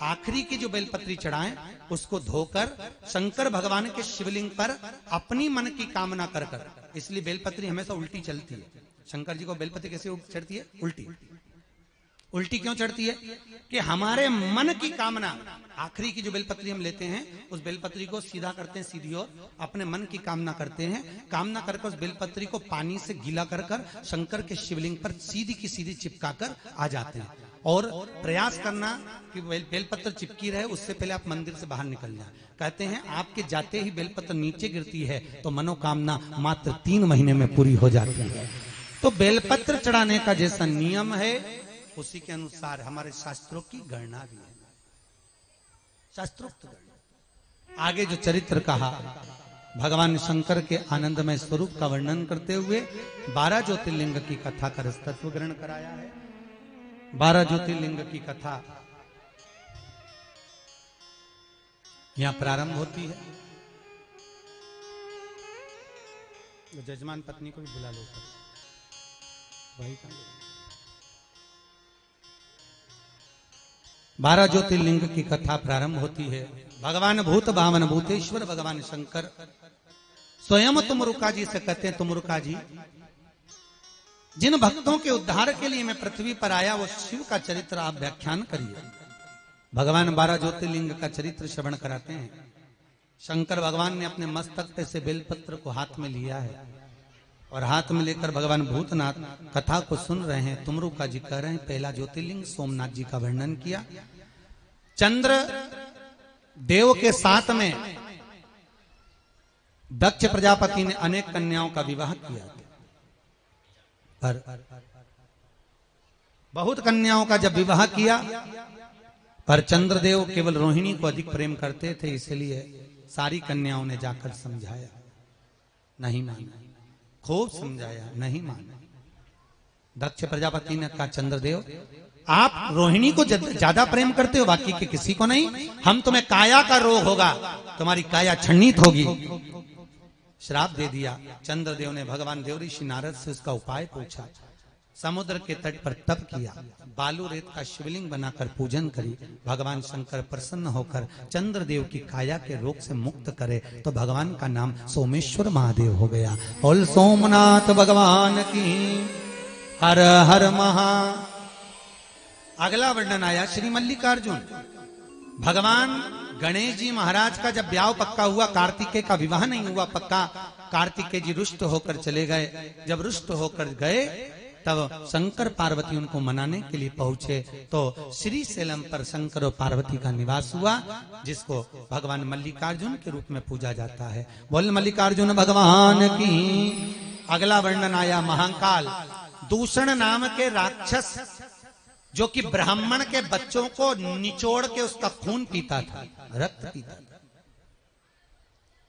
आखिरी की जो बेलपत्री चढ़ाएं उसको धोकर शंकर भगवान के शिवलिंग पर अपनी मन की कामना कर कर, इसलिए बेलपत्री हमेशा उल्टी चलती है। शंकर जी को बेलपत्री कैसे चढ़ती है? उल्टी। उल्टी क्यों चढ़ती है? कि हमारे मन की कामना, आखिरी की जो बेलपत्री हम लेते हैं उस बेलपत्री को सीधा करते हैं सीधी ओर, अपने मन की कामना करते हैं, कामना करके उस बेलपत्री को पानी से गीला कर कर शंकर के शिवलिंग पर सीधी की सीधी चिपका कर आ जाते हैं। और प्रयास करना कि बेलपत्र चिपकी रहे, उससे पहले आप मंदिर से बाहर निकल जाए। कहते हैं आपके जाते ही बेलपत्र नीचे गिरती है तो मनोकामना मात्र 3 महीने में पूरी हो जाती है। तो बेलपत्र चढ़ाने का जैसा नियम है उसी के अनुसार हमारे शास्त्रों की गणना भी है, शास्त्रोक्त गणना। आगे जो चरित्र कहा, भगवान शंकर के आनंदमय स्वरूप का वर्णन करते हुए 12 ज्योतिर्लिंग की कथा का तत्व ग्रहण कराया है। 12 ज्योतिर्लिंग की कथा यहां प्रारंभ होती है। जजमान पत्नी को भी बुला लो भाई का। 12 ज्योतिर्लिंग की कथा प्रारंभ होती है। भगवान भूत भावन भूतेश्वर भगवान शंकर स्वयं तुमरुका जी से कहते हैं, तुमरुका जी, जिन भक्तों के उद्धार के लिए मैं पृथ्वी पर आया वो शिव का चरित्र आप व्याख्यान करिए। भगवान 12 ज्योतिर्लिंग का चरित्र श्रवण कराते हैं। शंकर भगवान ने अपने मस्तक पे से बेलपत्र को हाथ में लिया है और हाथ में लेकर भगवान भूतनाथ कथा को सुन रहे हैं। तुमरुका जी कह रहे हैं, पहला ज्योतिर्लिंग सोमनाथ जी का वर्णन किया। चंद्र देव के साथ में दक्ष प्रजापति ने अनेक कन्याओं का विवाह किया, पर बहुत कन्याओं का जब विवाह किया, पर चंद्रदेव केवल रोहिणी को अधिक प्रेम करते थे, इसलिए सारी कन्याओं ने जाकर समझाया, नहीं माना, खूब समझाया, नहीं माना। दक्ष प्रजापति ने कहा, चंद्रदेव आप रोहिणी को ज्यादा प्रेम करते हो, बाकी के किसी को नहीं। हम तुम्हें काया का रोग होगा, तुम्हारी काया छन्नीत होगी। श्राप दे दिया। चंद्रदेव ने भगवान देवऋषि नारद से उसका उपाय पूछा। समुद्र के तट पर तप किया, बालू रेत का शिवलिंग बनाकर पूजन करी। भगवान शंकर प्रसन्न होकर चंद्रदेव की काया के रोग से मुक्त करे तो भगवान का नाम सोमेश्वर महादेव हो गया। बोल सोमनाथ भगवान की हर हर महा। अगला वर्णन आया श्री मल्लिकार्जुन। भगवान गणेश जी महाराज का जब ब्याह पक्का हुआ, कार्तिकेय का विवाह नहीं हुआ पक्का, कार्तिकेय जी रुष्ट होकर चले गए। जब रुष्ट होकर गए तब शंकर पार्वती उनको मनाने के लिए पहुंचे, तो श्री सेलम पर शंकर और पार्वती का निवास हुआ, जिसको भगवान मल्लिकार्जुन के रूप में पूजा जाता है। बोल मल्लिकार्जुन भगवान की। अगला वर्णन आया महाकाल। दूषण नाम के राक्षस जो कि ब्राह्मण के बच्चों को निचोड़ के उसका खून पीता था, रक्त पीता था।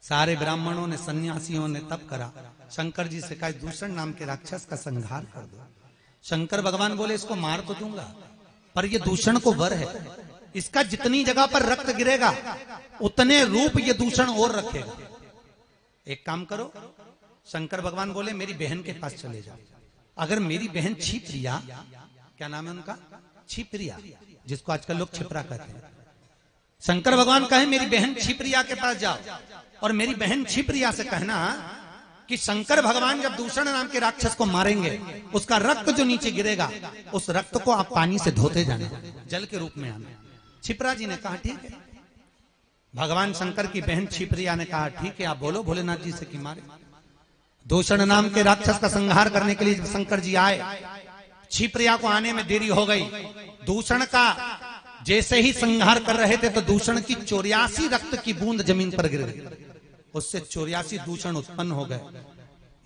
सारे ब्राह्मणों ने, सन्यासियों ने तप करा, शंकर जी से कहा दूषण नाम के राक्षस का संहार कर दो। शंकर भगवान बोले इसको मार तो दूंगा, पर ये दूषण को वर है, इसका जितनी जगह पर रक्त गिरेगा उतने रूप ये दूषण और रखेगा। एक काम करो, शंकर भगवान बोले मेरी बहन के पास चले जाओ। अगर मेरी बहन छिप्रिया, क्या नाम है उनका, छिप्रिया, जिसको आजकल लोग छिपरा कहते हैं, शंकर भगवान कहे मेरी बहन छिप्रिया के पास जाओ और मेरी बहन छिप्रिया से कहना कि शंकर भगवान जब दूषण नाम के राक्षस को मारेंगे, उसका रक्त जो नीचे गिरेगा उस रक्त को आप पानी से धोते जाना, जल के रूप में आना। छिपरा जी ने कहा ठीक है। भगवान शंकर की बहन छिप्रिया ने कहा ठीक है, आप बोलो भोलेनाथ जी से कि मारे। दूषण नाम के राक्षस का संहार करने के लिए जब शंकर जी आए, छिप्रिया को आने में देरी हो गई। दूषण का जैसे ही संहार कर रहे थे तो दूषण की 84 रक्त की बूंद जमीन पर गिर गई, उससे 84 दूषण उत्पन्न हो गए।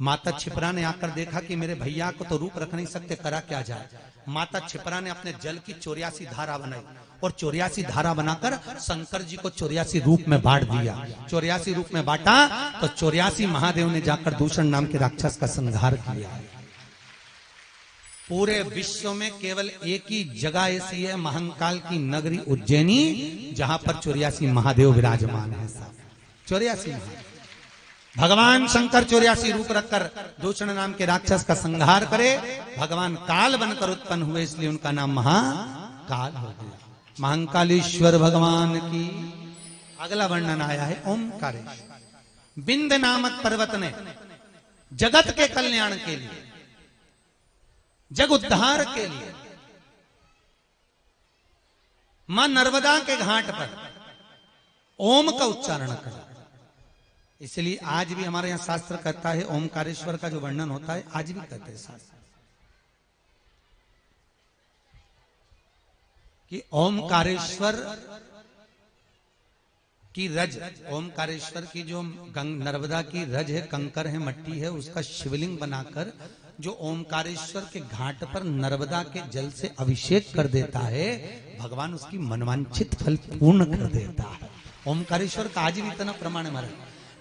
माता छिपरा ने आकर देखा कि मेरे भैया को तो रूप रख नहीं सकते, करा क्या जाए। माता छिपरा ने अपने जल की 84 धारा बनाई और 84 धारा बनाकर शंकर जी को 84 रूप में बांट दिया। 84 रूप में बांटा तो 84 महादेव ने जाकर दूषण नाम के राक्षस का संहार किया। पूरे विश्व में केवल एक ही जगह ऐसी है, महाकाल की नगरी उज्जैनी, जहां पर 84 महादेव विराजमान है। 84 भगवान शंकर 84 रूप रखकर दूषण नाम के राक्षस का संहार करे। भगवान काल बनकर उत्पन्न हुए, इसलिए उनका नाम महाकाल हो गया। महाकालेश्वर भगवान की। अगला वर्णन आया है ओमकारेश्वर। बिंद नामक पर्वत ने जगत के कल्याण के लिए, जग उद्धार के लिए मां नर्मदा के घाट पर ओम का उच्चारण करा। इसलिए आज भी हमारे यहां शास्त्र कहता है, ओमकारेश्वर का जो वर्णन होता है आज भी कहते हैं शास्त्र कि ओमकारेश्वर की रज, ओमकारेश्वर की जो नर्मदा की रज है, कंकर है, मट्टी है, उसका शिवलिंग बनाकर जो ओमकारेश्वर के घाट पर नर्मदा के जल से अभिषेक कर देता है, भगवान उसकी मनवांछित फल पूर्ण कर देता है। ओमकारेश्वर का आज भी इतना प्रमाण है। हमारा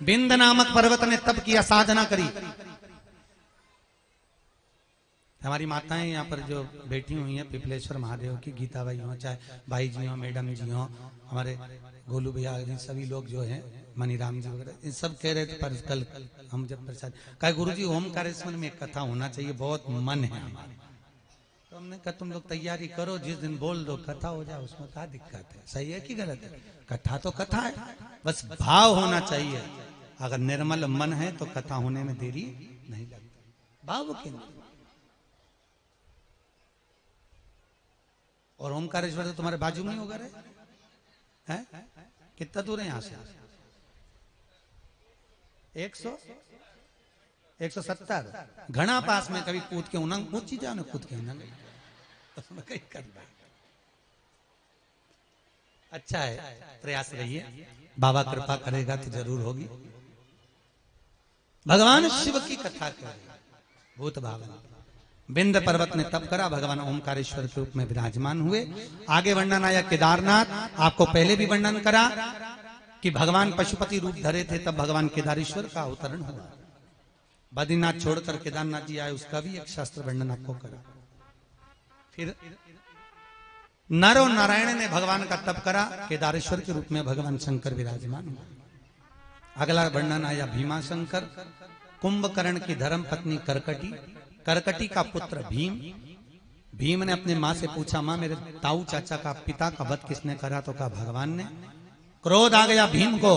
बिंद नामक पर्वत ने तप किया, साधना करी। हमारी माताएं यहाँ पर जो बैठी हुई हैं, पिपलेश्वर महादेव की, गीता भाई हो, चाहे भाई जी हो, मैडम जी हो, हमारे गोलू भैया, सभी लोग जो हैं, मनीराम जी वगैरह, इन सब कह रहे थे पर कल हम जब प्रसाद कहा गुरु जी ओमकारेश्वर में एक कथा होना चाहिए, बहुत मन है हमारे। तो हमने कहा तुम लोग तैयारी करो, जिस दिन बोल दो कथा हो जाए, उसमें क्या दिक्कत है, सही है कि गलत है? कथा तो कथा है, बस भाव होना चाहिए। अगर निर्मल मन है तो कथा होने में देरी नहीं लगती, भाव के नहीं। और ओमकारेश्वर तो तुम्हारे बाजू में होगा रे, हैं? कितना दूर है यहां से? 170 घना पास में। कभी कूद के उनंग ऊंची जाओ ना, कूद के उनंग कहीं करना। अच्छा है, प्रयास रहिए, बाबा कृपा करेगा तो जरूर होगी। भगवान शिव की कथा करें, भूत भावन। बिंद पर्वत ने तप करा, भगवान ओमकारेश्वर के रूप में विराजमान हुए। आगे वर्णन आया केदारनाथ। आपको पहले भी वर्णन करा कि भगवान पशुपति रूप धरे थे, तब भगवान केदारेश्वर का अवतरण हुआ। बद्रीनाथ छोड़कर केदारनाथ जी आए, उसका भी एक शास्त्र वर्णन आपको करा। फिर नर और नारायण ने भगवान का तप करा, केदारेश्वर के रूप में भगवान शंकर विराजमान हुआ। अगला वर्णन आया भीमा शंकर। कुंभकर्ण की धर्म पत्नी करकटी, करकटी का पुत्र भीम। भीम ने अपने माँ से पूछा, माँ मेरे ताऊ चाचा का, पिता का वध किसने करा? तो कहा भगवान ने। क्रोध आ गया भीम को,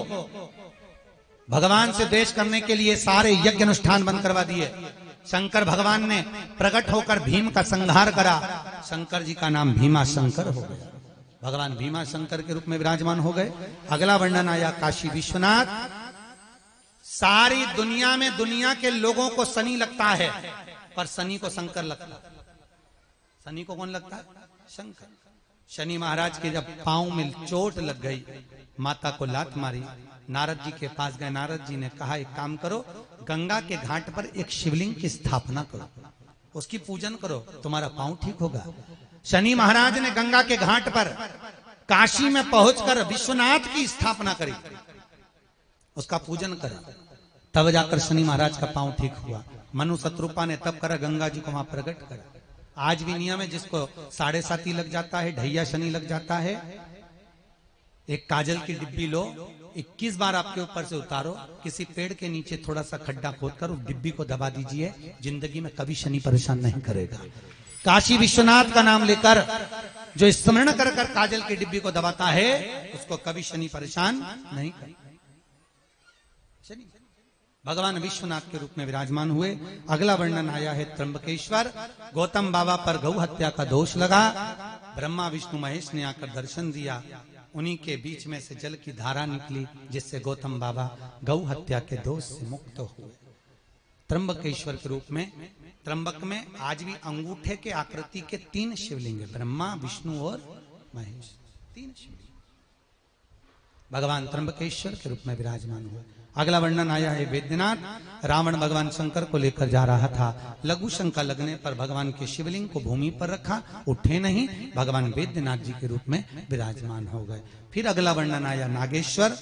भगवान से द्वेष करने के लिए सारे यज्ञ अनुष्ठान बंद करवा दिए। शंकर भगवान ने प्रकट होकर भीम का संहार करा। शंकर जी का नाम भीमा शंकर हो गया। भगवान भीमा शंकर के रूप में विराजमान हो गए। अगला वर्णन आया काशी विश्वनाथ। सारी दुनिया में दुनिया के लोगों को शनि लगता है, पर शनि को शंकर लगता है। शनि को कौन लगता है? शंकर। शनि महाराज के जब पांव में चोट लग गई, माता को लात मारी, नारद जी के पास गए। नारद जी ने कहा एक काम करो, गंगा के घाट पर एक शिवलिंग की स्थापना करो, उसकी पूजन करो, तुम्हारा पांव ठीक होगा। शनि महाराज ने गंगा के घाट पर काशी में पहुंचकर विश्वनाथ की स्थापना करी, उसका पूजन करा, तब जाकर शनि महाराज का पांव ठीक हुआ। मनु शत्रुपा ने तब करा, गंगा जी को वहां प्रकट करा। आज भी नियम है, जिसको 7.5 लग जाता है, ढैया शनि लग जाता है, एक काजल की डिब्बी लो, 21 बार आपके ऊपर से उतारो, किसी पेड़ के नीचे थोड़ा सा खड्डा खोदकर उस डिब्बी को दबा दीजिए, जिंदगी में कभी शनि परेशान नहीं करेगा। काशी विश्वनाथ का नाम लेकर जो स्मरण कर कर काजल की डिब्बी को दबाता है, उसको कभी शनि परेशान नहीं करेगा। शनि भगवान विश्वनाथ के रूप में विराजमान हुए। अगला वर्णन आया है त्र्यंबकेश्वर। गौतम बाबा पर गौ हत्या का दोष लगा, ब्रह्मा विष्णु महेश ने आकर दर्शन दिया, उन्हीं के बीच में से जल की धारा निकली, जिससे गौतम बाबा गौ हत्या के दोष से मुक्त हुए। त्र्यंबकेश्वर के रूप में, त्र्यंबक में आज भी अंगूठे के आकृति के 3 शिवलिंग है, ब्रह्मा विष्णु और महेश, 3 शिवलिंग भगवान त्र्यंबकेश्वर के रूप में विराजमान हुए। अगला वर्णन आया है वैद्यनाथ। रावण भगवान शंकर को लेकर जा रहा था, लघु शंका लगने पर भगवान के शिवलिंग को भूमि पर रखा, उठे नहीं, भगवान वैद्यनाथ जी के रूप में विराजमान हो गए। फिर अगला वर्णन आया नागेश्वर।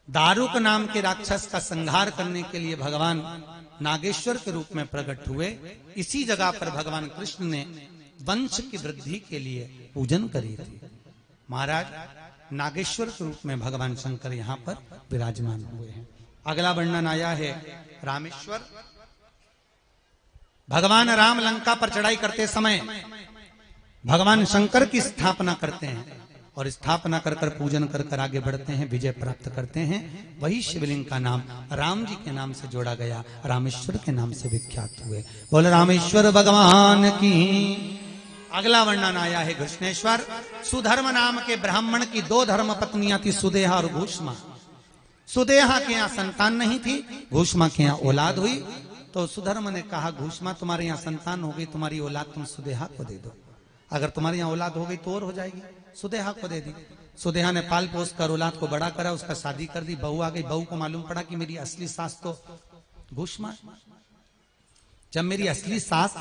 दारुक नाम के राक्षस का संहार करने के लिए भगवान नागेश्वर के रूप में प्रकट हुए। इसी जगह पर भगवान कृष्ण ने वंश की वृद्धि के लिए पूजन करी थी। महाराज नागेश्वर के रूप में भगवान शंकर यहाँ पर विराजमान हुए हैं। अगला वर्णन आया है रामेश्वर। भगवान राम लंका पर चढ़ाई करते समय भगवान शंकर की स्थापना करते हैं, और स्थापना कर कर पूजन कर कर आगे बढ़ते हैं, विजय प्राप्त करते हैं। वही शिवलिंग का नाम राम जी के नाम से जोड़ा गया, रामेश्वर के नाम से विख्यात हुए। बोल रामेश्वर भगवान की। अगला वर्णन आया है घृष्णेश्वर। सुधर्म नाम के ब्राह्मण की 2 धर्म पत्नियां थी, सुदेहा और घूष्मा। सुदेहा के यहाँ संतान नहीं थी, घूष्मा के यहाँ औलाद हुई। तो सुधर्म ने कहा, घूष्मा तुम्हारे यहाँ संतान हो गई, तुम्हारी औलाद तुम सुदेहा को दे दो। अगर तुम्हारे यहाँ औलाद हो गई तो और हो जाएगी, सुदेहा को दे दी। सुदेहा ने पाल पोस कर औलाद को बड़ा करा, उसका शादी कर दी, बहू आ गई। बहू को मालूम पड़ा कि मेरी असली सास तो घूष्मा। जब मेरी असली सास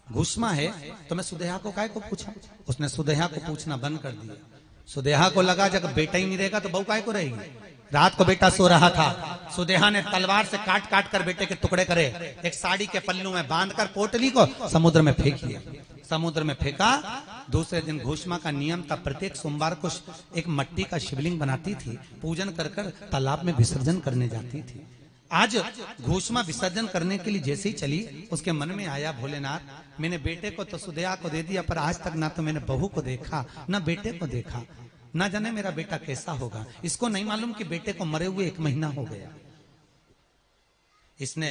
घूष्मा है तो मैं सुदेहा को काहे को पूछूं? उसने सुदेहा को पूछना बंद कर दिया। सुदेहा को लगा जब बेटा ही नहीं रहेगा तो बहू काहे को रहेगी। रात को बेटा सो रहा था, सुदेहा ने तलवार से काट काट कर बेटे के टुकड़े करे, एक साड़ी के पल्लू में बांधकर पोटली को समुद्र में फेंक दिया। समुद्र में फेंका। दूसरे दिन घूष्मा का नियम था, प्रत्येक सोमवार को एक मिट्टी का शिवलिंग बनाती थी, पूजन कर कर तालाब में विसर्जन करने जाती थी। आज घूष्मा विसर्जन करने के लिए जैसे ही चली, उसके मन में आया, भोलेनाथ मैंने बेटे को तो सुदेहा को दे दिया, पर आज तक ना तो मैंने बहू को देखा ना बेटे को देखा, ना जाने मेरा बेटा कैसा होगा। इसको नहीं मालूम कि बेटे को मरे हुए 1 महीना हो गया। इसने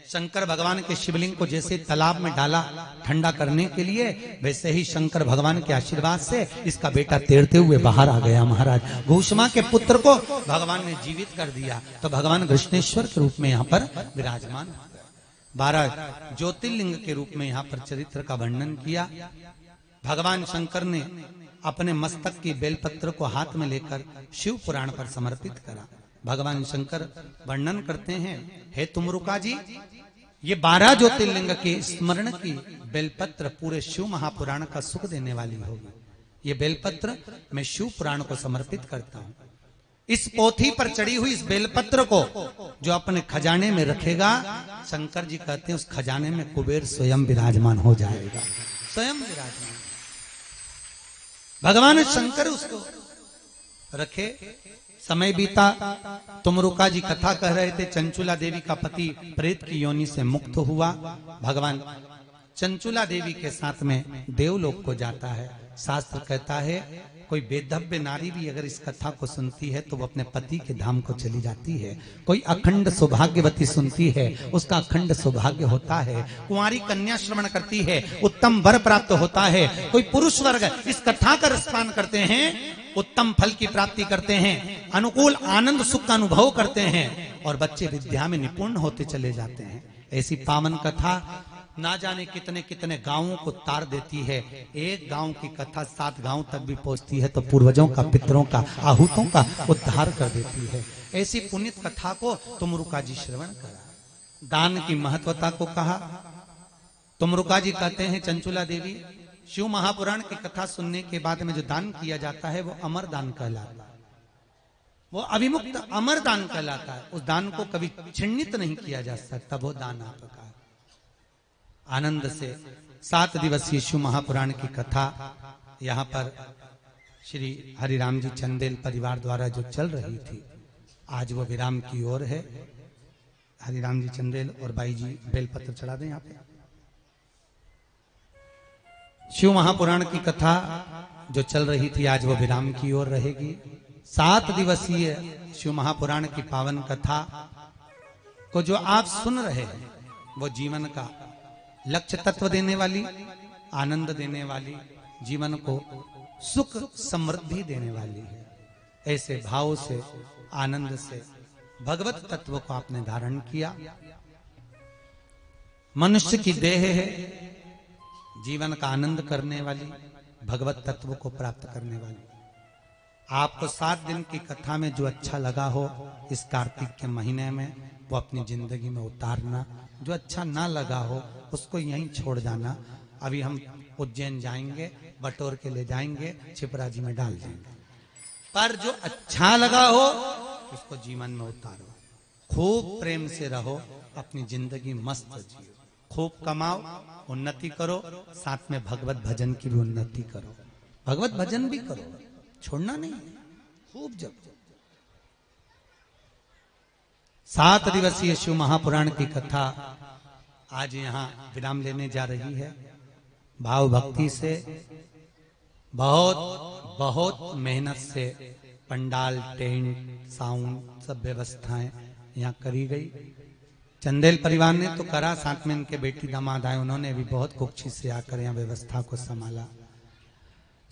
शंकर भगवान के शिवलिंग को जैसे तालाब में डाला ठंडा करने के लिए, वैसे ही शंकर भगवान के आशीर्वाद से इसका बेटा तैरते हुए बाहर आ गया। महाराज घूष्मा के पुत्र को भगवान ने जीवित कर दिया। तो भगवान कृष्णेश्वर के रूप में यहाँ पर विराजमान 12 ज्योतिर्लिंग के रूप में यहाँ पर चरित्र का वर्णन किया। भगवान शंकर ने अपने मस्तक की बेलपत्र को हाथ में लेकर शिव पुराण पर समर्पित करा। भगवान शंकर वर्णन करते हैं, हे तुमरुका जी, ये 12 ज्योतिर्लिंग के स्मरण की बेलपत्र पूरे शिव महापुराण का सुख देने वाली होगी। ये बेलपत्र मैं शिव पुराण को समर्पित करता हूँ। इस पोथी पर चढ़ी हुई इस बेलपत्र को जो अपने खजाने में रखेगा, शंकर जी कहते हैं उस खजाने में कुबेर स्वयं विराजमान हो जाएगा, स्वयं विराजमान। भगवान शंकर उसको रखे। समय बीता, तुमरुका जी कथा कह रहे थे, चंचुला देवी का पति प्रेत की योनि से मुक्त हुआ। भगवान चंचुला देवी के साथ में देवलोक को जाता है। शास्त्र कहता है कोई बेधव्य नारी भी अगर इस कथा को सुनती है तो वो अपने पति के धाम को चली जाती है। कोई अखंड सौभाग्यवती सुनती है, उसका अखंड सौभाग्य होता है। कुंवारी कन्या श्रवण करती है, उत्तम वर प्राप्त होता है। कोई पुरुष वर्ग इस कथा का रसपान करते हैं, उत्तम फल की प्राप्ति करते हैं, अनुकूल आनंद सुख का अनुभव करते हैं और बच्चे विद्या में निपुण होते चले जाते हैं। ऐसी पावन कथा ना जाने कितने कितने गांवों को तार देती है। एक गांव की कथा 7 गांव तक भी पहुंचती है तो पूर्वजों का, पितरों का, आहूतों का उद्धार कर देती है। ऐसी पुण्य कथा को तुमरुका जी श्रवण करा। दान की महत्वता को कहा। तुमरुका जी कहते हैं, चंचुला देवी, शिव महापुराण की कथा सुनने के बाद में जो दान किया जाता है वो अमर दान कहलाता है। वो अविमुक्त अमर दान कहलाता है। उस दान को कभी छिन्नित नहीं किया जा सकता। वो दान आपका आनंद से 7 दिवसीय शिव महापुराण की कथा यहाँ पर श्री हरिराम जी चंदेल परिवार द्वारा जो चल रही थी, आज वो विराम की ओर है। हरिराम जी चंदेल और बाई जी बेलपत्र चढ़ा दें यहाँ पे। शिव महापुराण की कथा जो चल रही थी आज वो विराम की ओर रहेगी। 7 दिवसीय शिव महापुराण की पावन कथा को जो आप सुन रहे हैं वो जीवन का लक्ष्य तत्व देने वाली, आनंद देने वाली, जीवन को सुख समृद्धि देने वाली है। ऐसे भाव से, आनंद से भगवत तत्व को आपने धारण किया। मनुष्य की देह है जीवन का आनंद करने वाली, भगवत तत्व को प्राप्त करने वाली। आपको 7 दिन की कथा में जो अच्छा लगा हो इस कार्तिक के महीने में वो अपनी जिंदगी में उतारना। जो अच्छा ना लगा हो उसको यहीं छोड़ जाना। अभी हम उज्जैन जाएंगे, बटोर के ले जाएंगे, छिपरा जी में डाल देंगे। पर जो अच्छा लगा हो उसको जीवन में उतारो। खूब प्रेम से रहो, अपनी जिंदगी मस्त जियो, खूब कमाओ, उन्नति करो, साथ में भगवत भजन की भी उन्नति करो। भगवत भजन भी करो, छोड़ना नहीं, खूब जप। 7 दिवसीय शिव महापुराण की कथा आज यहाँ विराम लेने जा रही है। भाव भक्ति से, बहुत बहुत मेहनत से पंडाल, टेंट, साउंड सब व्यवस्थाएं यहाँ करी गई। चंदेल परिवार ने तो करा, साथ में इनके बेटी दामाद आए, उन्होंने भी बहुत कुक्षी से आकर यहाँ व्यवस्था को संभाला।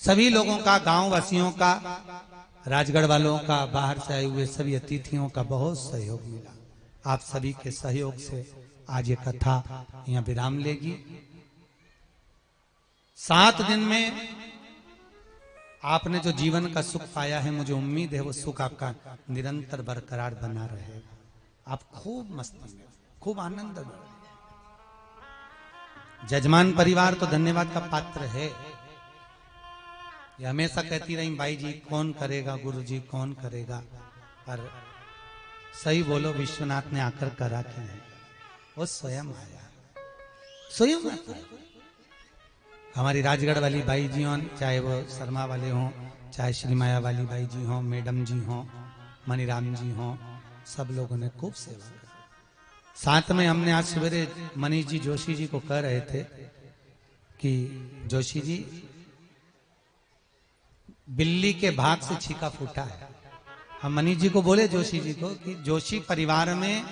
सभी लोगों का, गांव वासियों का, राजगढ़ वालों का, बाहर से आए हुए सभी अतिथियों का बहुत सहयोग मिला। आप सभी के सहयोग से आज ये कथा यहाँ विराम लेगी। 7 दिन में आपने जो जीवन का सुख पाया है, मुझे उम्मीद है वो सुख आपका निरंतर बरकरार बना रहेगा। आप खूब मस्ती में, खूब आनंद में। जजमान परिवार तो धन्यवाद का पात्र है। ये हमेशा कहती रही, भाई जी कौन करेगा, गुरु जी कौन करेगा, पर सही बोलो, विश्वनाथ ने आकर करा कि नहीं? वो स्वयं आया, स्वयं आता है। हमारी राजगढ़ वाली बाई जी हों, चाहे वो शर्मा वाले हों, चाहे श्री माया वाली बाई जी हों, मैडम जी हों, मनीराम जी हों, सब लोगों ने खूब सेवा की। साथ में हमने आज सवेरे मनीष जी जोशी जी को कह रहे थे कि जोशी जी, बिल्ली के भाग से छीका फूटा है। हम मनीष जी को बोले, जोशी जी को, कि जोशी परिवार में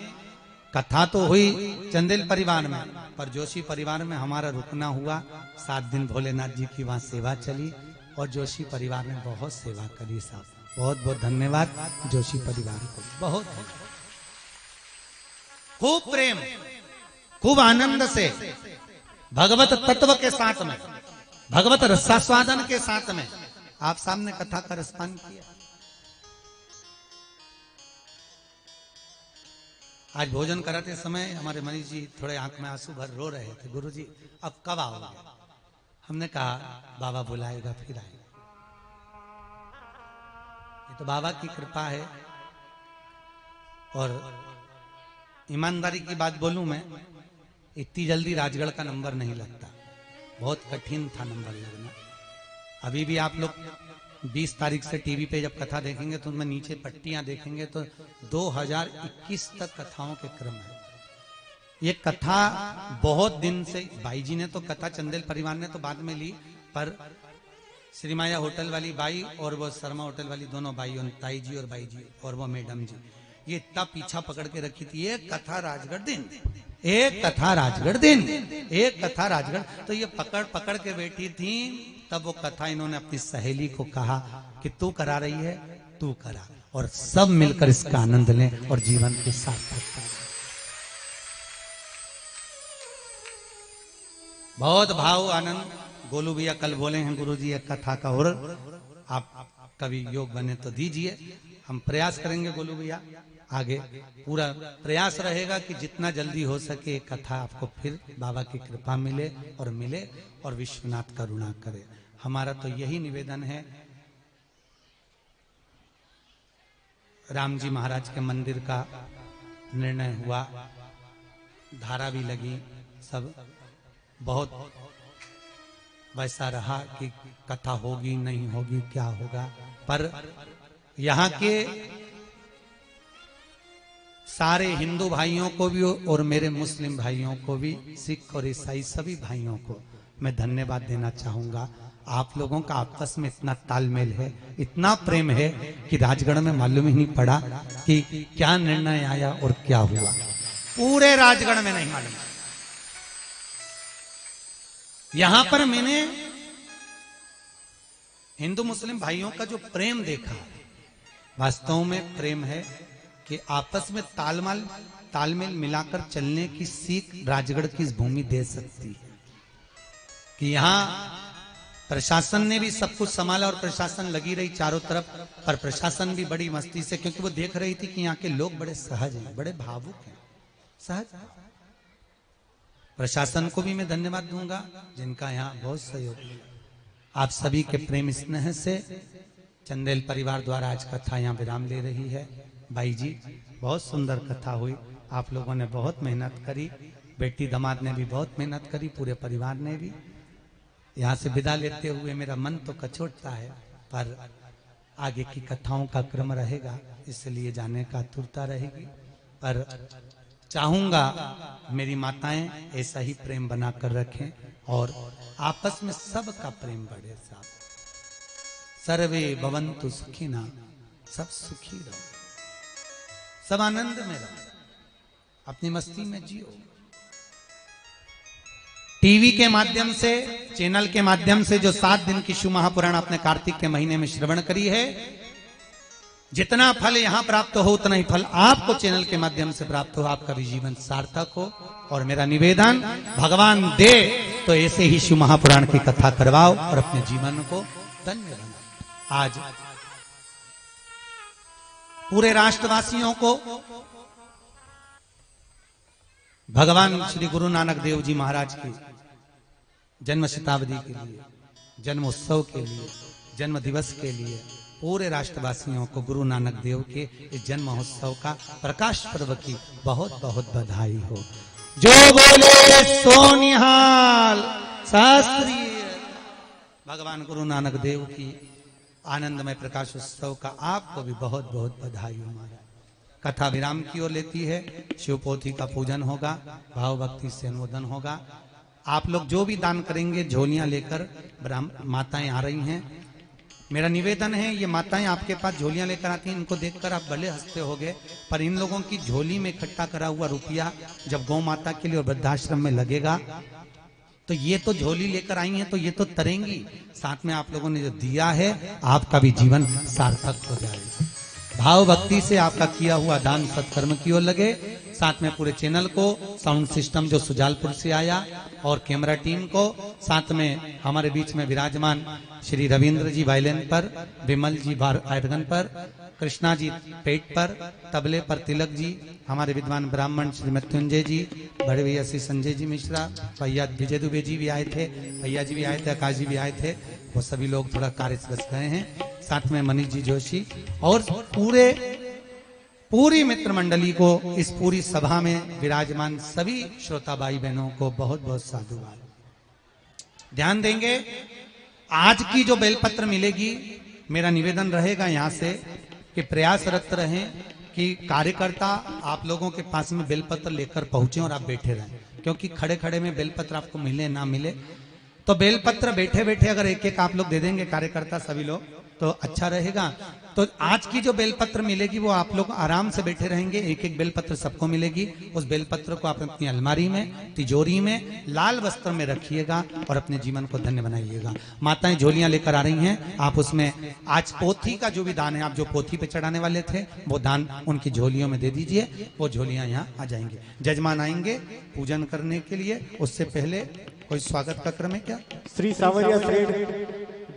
कथा तो हुई चंदेल परिवार में, पर जोशी परिवार में हमारा रुकना हुआ। 7 दिन भोलेनाथ जी की वहां सेवा चली और जोशी परिवार ने बहुत सेवा करी। साहब बहुत बहुत धन्यवाद जोशी परिवार को, बहुत खूब प्रेम, खूब आनंद से भगवत तत्व के साथ में, भगवत रसास्वादन के साथ में आप सामने कथा का रसपान किया। आज भोजन कराते समय हमारे मनीष जी थोड़े आंख में आंसू भर रो रहे थे, गुरु जी अब कब आओगे? हमने कहा बाबा बुलाएगा फिर आएगा। ये तो बाबा की कृपा है। और ईमानदारी की बात बोलूं मैं, इतनी जल्दी राजगढ़ का नंबर नहीं लगता, बहुत कठिन था नंबर लगना। अभी भी आप लोग 20 तारीख से टीवी पे जब कथा देखेंगे तो उनमें नीचे पट्टियां देखेंगे तो 2021 तक कथाओं के क्रम है। ये कथा बहुत दिन से, भाई जी ने तो कथा चंदेल परिवार ने तो बाद में ली, पर श्रीमाया होटल वाली बाई और वो शर्मा होटल वाली दोनों भाई, ताई जी और बाई जी और वो मैडम जी, ये इतना पीछा पकड़ के रखी थी, एक कथा राजगढ़ दिन, एक कथा राजगढ़ दिन, एक कथा राजगढ़। तो ये पकड़ पकड़ के बैठी थी। तब वो कथा इन्होंने अपनी सहेली को कहा कि तू करा रही है, तू करा, और सब मिलकर इसका आनंद लें और जीवन के सार्थक करें। बहुत भाव आनंद गोलू भैया कल बोले हैं गुरुजी एक कथा का, और आप कभी योग बने तो दीजिए, हम प्रयास करेंगे गोलू भैया। आगे पूरा प्रयास रहेगा कि जितना जल्दी हो सके एक कथा आपको फिर बाबा की कृपा मिले और विश्वनाथ करुणा करे। हमारा तो यही निवेदन है। राम जी महाराज के मंदिर का निर्णय हुआ, धारा भी लगी, सब बहुत वैसा रहा कि कथा होगी नहीं होगी क्या होगा, पर यहाँ के सारे हिंदू भाइयों को भी और मेरे मुस्लिम भाइयों को भी, सिख और ईसाई सभी भाइयों को मैं धन्यवाद देना चाहूंगा। आप लोगों का आपस में इतना तालमेल है, इतना प्रेम है कि राजगढ़ में मालूम ही नहीं पड़ा कि क्या निर्णय आया और क्या हुआ। पूरे राजगढ़ में नहीं मालूम। यहां पर मैंने हिंदू मुस्लिम भाइयों का जो प्रेम देखा, वास्तव में प्रेम है कि आपस में तालमेल मिलाकर चलने की सीख राजगढ़ की इस भूमि दे सकती है। कि यहाँ प्रशासन ने भी सब कुछ संभाला और प्रशासन लगी रही चारों तरफ, पर प्रशासन भी बड़ी मस्ती से, क्योंकि वो देख रही थी कि यहाँ के लोग बड़े सहज हैं, बड़े भावुक हैं, सहज। प्रशासन को भी मैं धन्यवाद दूंगा जिनका यहाँ बहुत सहयोग मिला। आप सभी के प्रेम स्नेह से चंदेल परिवार द्वारा आज कथा यहाँ विराम ले रही है। भाई जी बहुत सुंदर कथा हुई, आप लोगों ने बहुत मेहनत करी, बेटी दामाद ने भी बहुत मेहनत करी, पूरे परिवार ने भी। यहाँ से विदा लेते हुए मेरा मन तो कचोटता है, पर आगे की कथाओं का क्रम रहेगा, इसलिए जाने का आतुरता रहेगी। पर चाहूंगा मेरी माताएं ऐसा ही प्रेम बनाकर रखें और आपस में सबका प्रेम बढ़े। साहब सर्वे भवन्तु सुखिना, सब सुखी रहो, सब आनंद में रहो, अपनी मस्ती में जियो। टीवी के माध्यम से, चैनल के माध्यम से जो 7 दिन की शिव महापुराण अपने कार्तिक के महीने में श्रवण करी है, जितना फल यहां प्राप्त हो उतना ही फल आपको चैनल के माध्यम से प्राप्त हो, आपका भी जीवन सार्थक हो। और मेरा निवेदन, भगवान दे तो ऐसे ही शिव महापुराण की कथा करवाओ और अपने जीवन को धन्य बनाओ। आज पूरे राष्ट्रवासियों को भगवान श्री गुरु नानक देव जी महाराज की जन्म शताब्दी के लिए, जन्म उत्सव के लिए, जन्म दिवस के लिए पूरे राष्ट्रवासियों को गुरु नानक देव के इस जन्म महोत्सव का, प्रकाश पर्व की बहुत बहुत बधाई हो। जो बोले सो निहाल। शास्त्रीय भगवान गुरु नानक देव की आनंदमय प्रकाश उत्सव का आपको भी बहुत बहुत बधाई हो। महाराज कथा विराम की ओर लेती है, शिवपोथी का पूजन होगा, भाव भक्ति से अनुमोदन होगा। आप लोग जो भी दान करेंगे, झोलियां लेकर माताएं आ रही हैं। मेरा निवेदन है, ये माताएं आपके पास झोलियां लेकर आती हैं, इनको देखकर आप भले हंसते होगे, पर इन लोगों की झोली में इकट्ठा करा हुआ रुपया जब गौ माता के लिए और वृद्धाश्रम में लगेगा, तो ये तो झोली लेकर आई हैं तो ये तो तरेंगी, साथ में आप लोगों ने जो दिया है आपका भी जीवन सार्थक हो जाएगा। भाव भक्ति से आपका किया हुआ दान सत्कर्म की ओर लगे। साथ में पूरे चैनल को, साउंड सिस्टम जो सुजालपुर से आया और कैमरा टीम को, साथ में हमारे बीच में विराजमान श्री रविंद्र जी वायलिन पर, विमल जी आयरगन पर, कृष्णा जी पेट पर, तबले पर तिलक जी, हमारे विद्वान ब्राह्मण श्री मृत्युंजय जी, बड़े भैया श्री संजय जी मिश्रा, भैया विजय दुबे जी भी आए थे, भैया जी भी आए थे, आकाश जी भी आए थे, वो सभी लोग थोड़ा कार्य से बच गए हैं। साथ में मनीष जी जोशी और पूरी मित्र मंडली को, इस पूरी सभा में विराजमान सभी श्रोता भाई बहनों को बहुत बहुत साधुवाद। ध्यान देंगे, आज की जो बेलपत्र मिलेगी, मेरा निवेदन रहेगा यहाँ से कि प्रयासरत रहें कि कार्यकर्ता आप लोगों के पास में बेलपत्र लेकर पहुंचे और आप बैठे रहें, क्योंकि खड़े खड़े में बेलपत्र आपको मिले ना मिले, तो बेलपत्र बैठे बैठे अगर एक एक आप लोग दे देंगे कार्यकर्ता सभी लोग तो अच्छा रहेगा। तो आज की जो बेलपत्र मिलेगी वो आप लोग आराम से बैठे रहेंगे, एक एक बेलपत्र सबको मिलेगी। उस बेलपत्र को आप अपनी अलमारी में, तिजोरी में, लाल वस्त्र में रखिएगा और अपने जीवन को धन्य बनाइएगा। माताएं झोलियां लेकर आ रही हैं, आप उसमें आज पोथी का जो भी दान है, आप जो पोथी पे चढ़ाने वाले थे वो दान उनकी झोलियों में दे दीजिए। वो झोलियां यहाँ आ जाएंगे। जजमान आएंगे पूजन करने के लिए, उससे पहले कोई स्वागत का क्रम है क्या? श्री सावरिया सेठ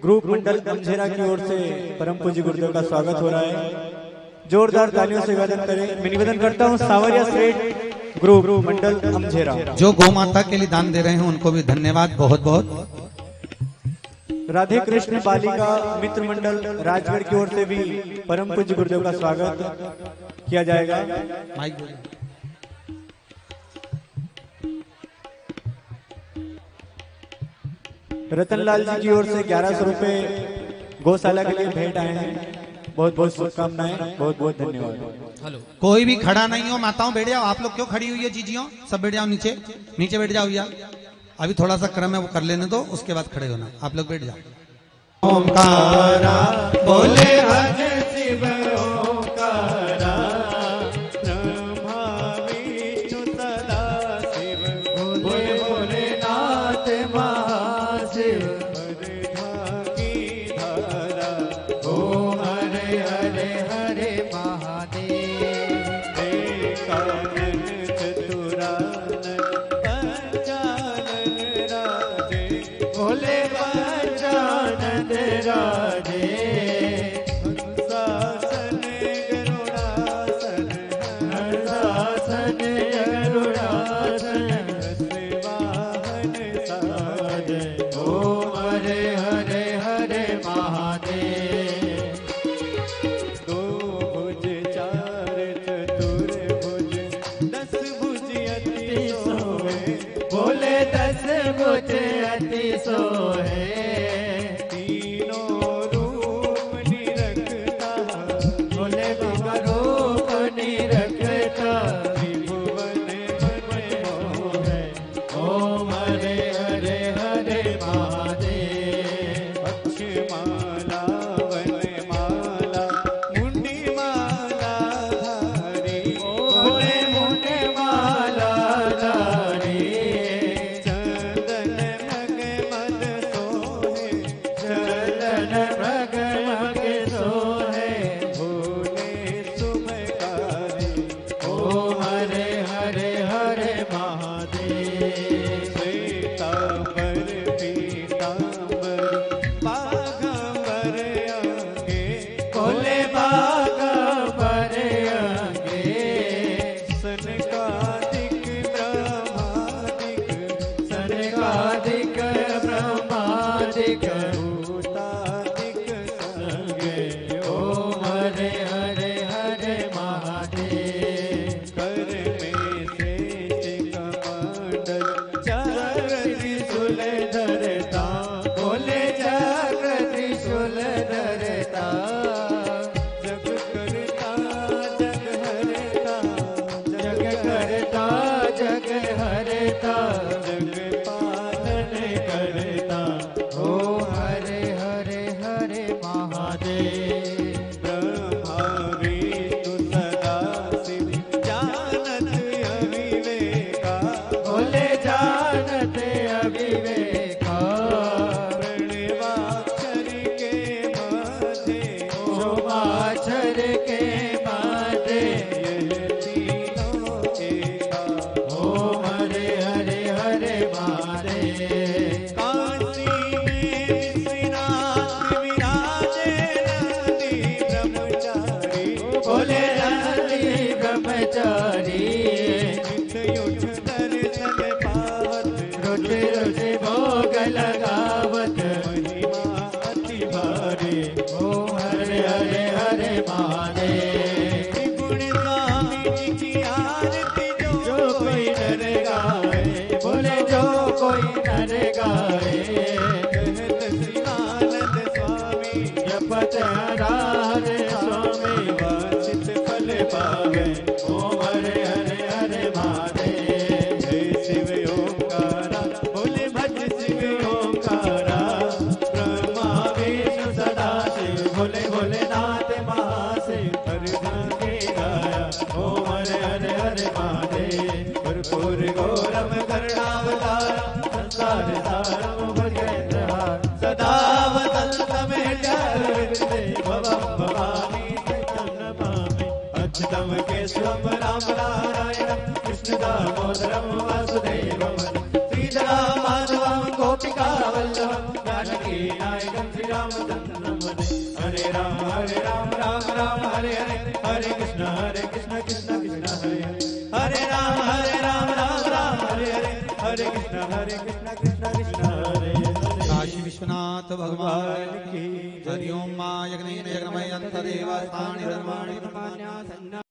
ग्रुप मंडल अमझेरा की ओर से परम पूज्य गुरुदेव का स्वागत हो रहा है। जोरदार तालियों से निवेदन करें। मैं निवेदन करता हूं सावरिया सेठ ग्रुप मंडल अमझेरा जो गौ माता के लिए दान दे रहे हैं उनको भी धन्यवाद बहुत बहुत। राधे कृष्ण बालिका मित्र मंडल राजगढ़ की ओर से भी परम पूज्य गुरुदेव का स्वागत किया जाएगा। माइक बोलिए। रतनलाल जी की ओर से 1100 रुपए गौशाला के लिए भेंट आए हैं। बहुत बहुत शुभकामनाएं, बहुत बहुत धन्यवाद। हेलो, कोई भी खड़ा नहीं हो, माताओं बैठ जाओ। आप लोग क्यों खड़ी हुई है जीजियों? सब बैठ जाओ नीचे, नीचे बैठ जाओ यार। अभी थोड़ा सा क्रम है वो कर लेने दो, उसके बाद खड़े होना। आप लोग बैठ जाओ। ओंकारा बोले हरे शिव ओंकारा, ब्रह्मा विष्णु सदा शिव, बोले भोलेनाथ महाशिव, की धारा, ओम हरे हरे हरे महादेव, एकानन चतुरानन पंचानन राजे, भोले पंचानन राजे, हंसासन गरुड़ासन, हंसासन गरुड़ासन, वाहन साजे, ओम हरे हरे हरे महादेव, दो भुज चार चतुर्भुज, 10 भुज अति सोहे, बोले 10 भुज अति सोहे, तीनों रूप निरखता, बोले रूप निरखता, त्रिभुवन मन मोहे, ओम हरे हरे हरे महादेव, अक्षमाला वनमाला मुंडी माला धारी, बोले मुंडे माला धारी, चंदन मग मद सोहे, चंदन मग मग सोहे, भोले सुमकारी, ओम हरे हरे हरे महादेव, श्वेतांबर पीतांबर बाघंबर आगे, बोले बागंबर आगे, सनकादिक ब्रह्मादिक, सनकादिक ब्रह्मादिक, भूतादिक संगे, ओम हरे हरे हरे महादेव, कर में शेष कमंडल चार त्रिशूल धरता, बोले चक्र त्रिशूल धरता, जग करता जग हरता, जग करता जग हरता, जग पालन करता, ओम हरे हरे हरे महादेव, ब्रह्मा विष्णु सदा शिव, जानत अविवेका, बोले जानत अविवेका, प्रणवाक्षर के माथे, सोमाक्षर के माथे, यह तीनों एका, ओम हरे हरे हरे महादेव, काशी में विश्वनाथ विराजे नंदी ब्रह्मचारी, बोले नंदी ब्रह्मचारी, युद्ध दर्शन पावत, रोज रोज भोग लगावत, महिमा अति भारी, ओम हरे हरे हरे महादेव, त्रिगुण स्वामी जी की आरती जो कोई नर गाए, बोले जो कोई नर गाए, कहत शिवानंद स्वामी, जपत हरारे स्वामी, वांछित फल पावे, ओम हरे हरे हरे महादेव, जय शिव ओंकारा, बोले भज शिव ओंकारा, दामोदरं वासुदेवं श्रीधरं माधवं गोपिका वल्लभं जानकी नायकं श्रीरामचन्द्रं वन्दे हरे राम राम राम हरे हरे हरे कृष्ण कृष्ण कृष्ण हरे हरे राम राम हरे हरे हरे कृष्ण कृष्ण कृष्ण हरे हरे काशी विश्वनाथ भगवान की हरि ओम मां यज्ञेन यज्ञमय अंतदेव स्थानि धर्माणि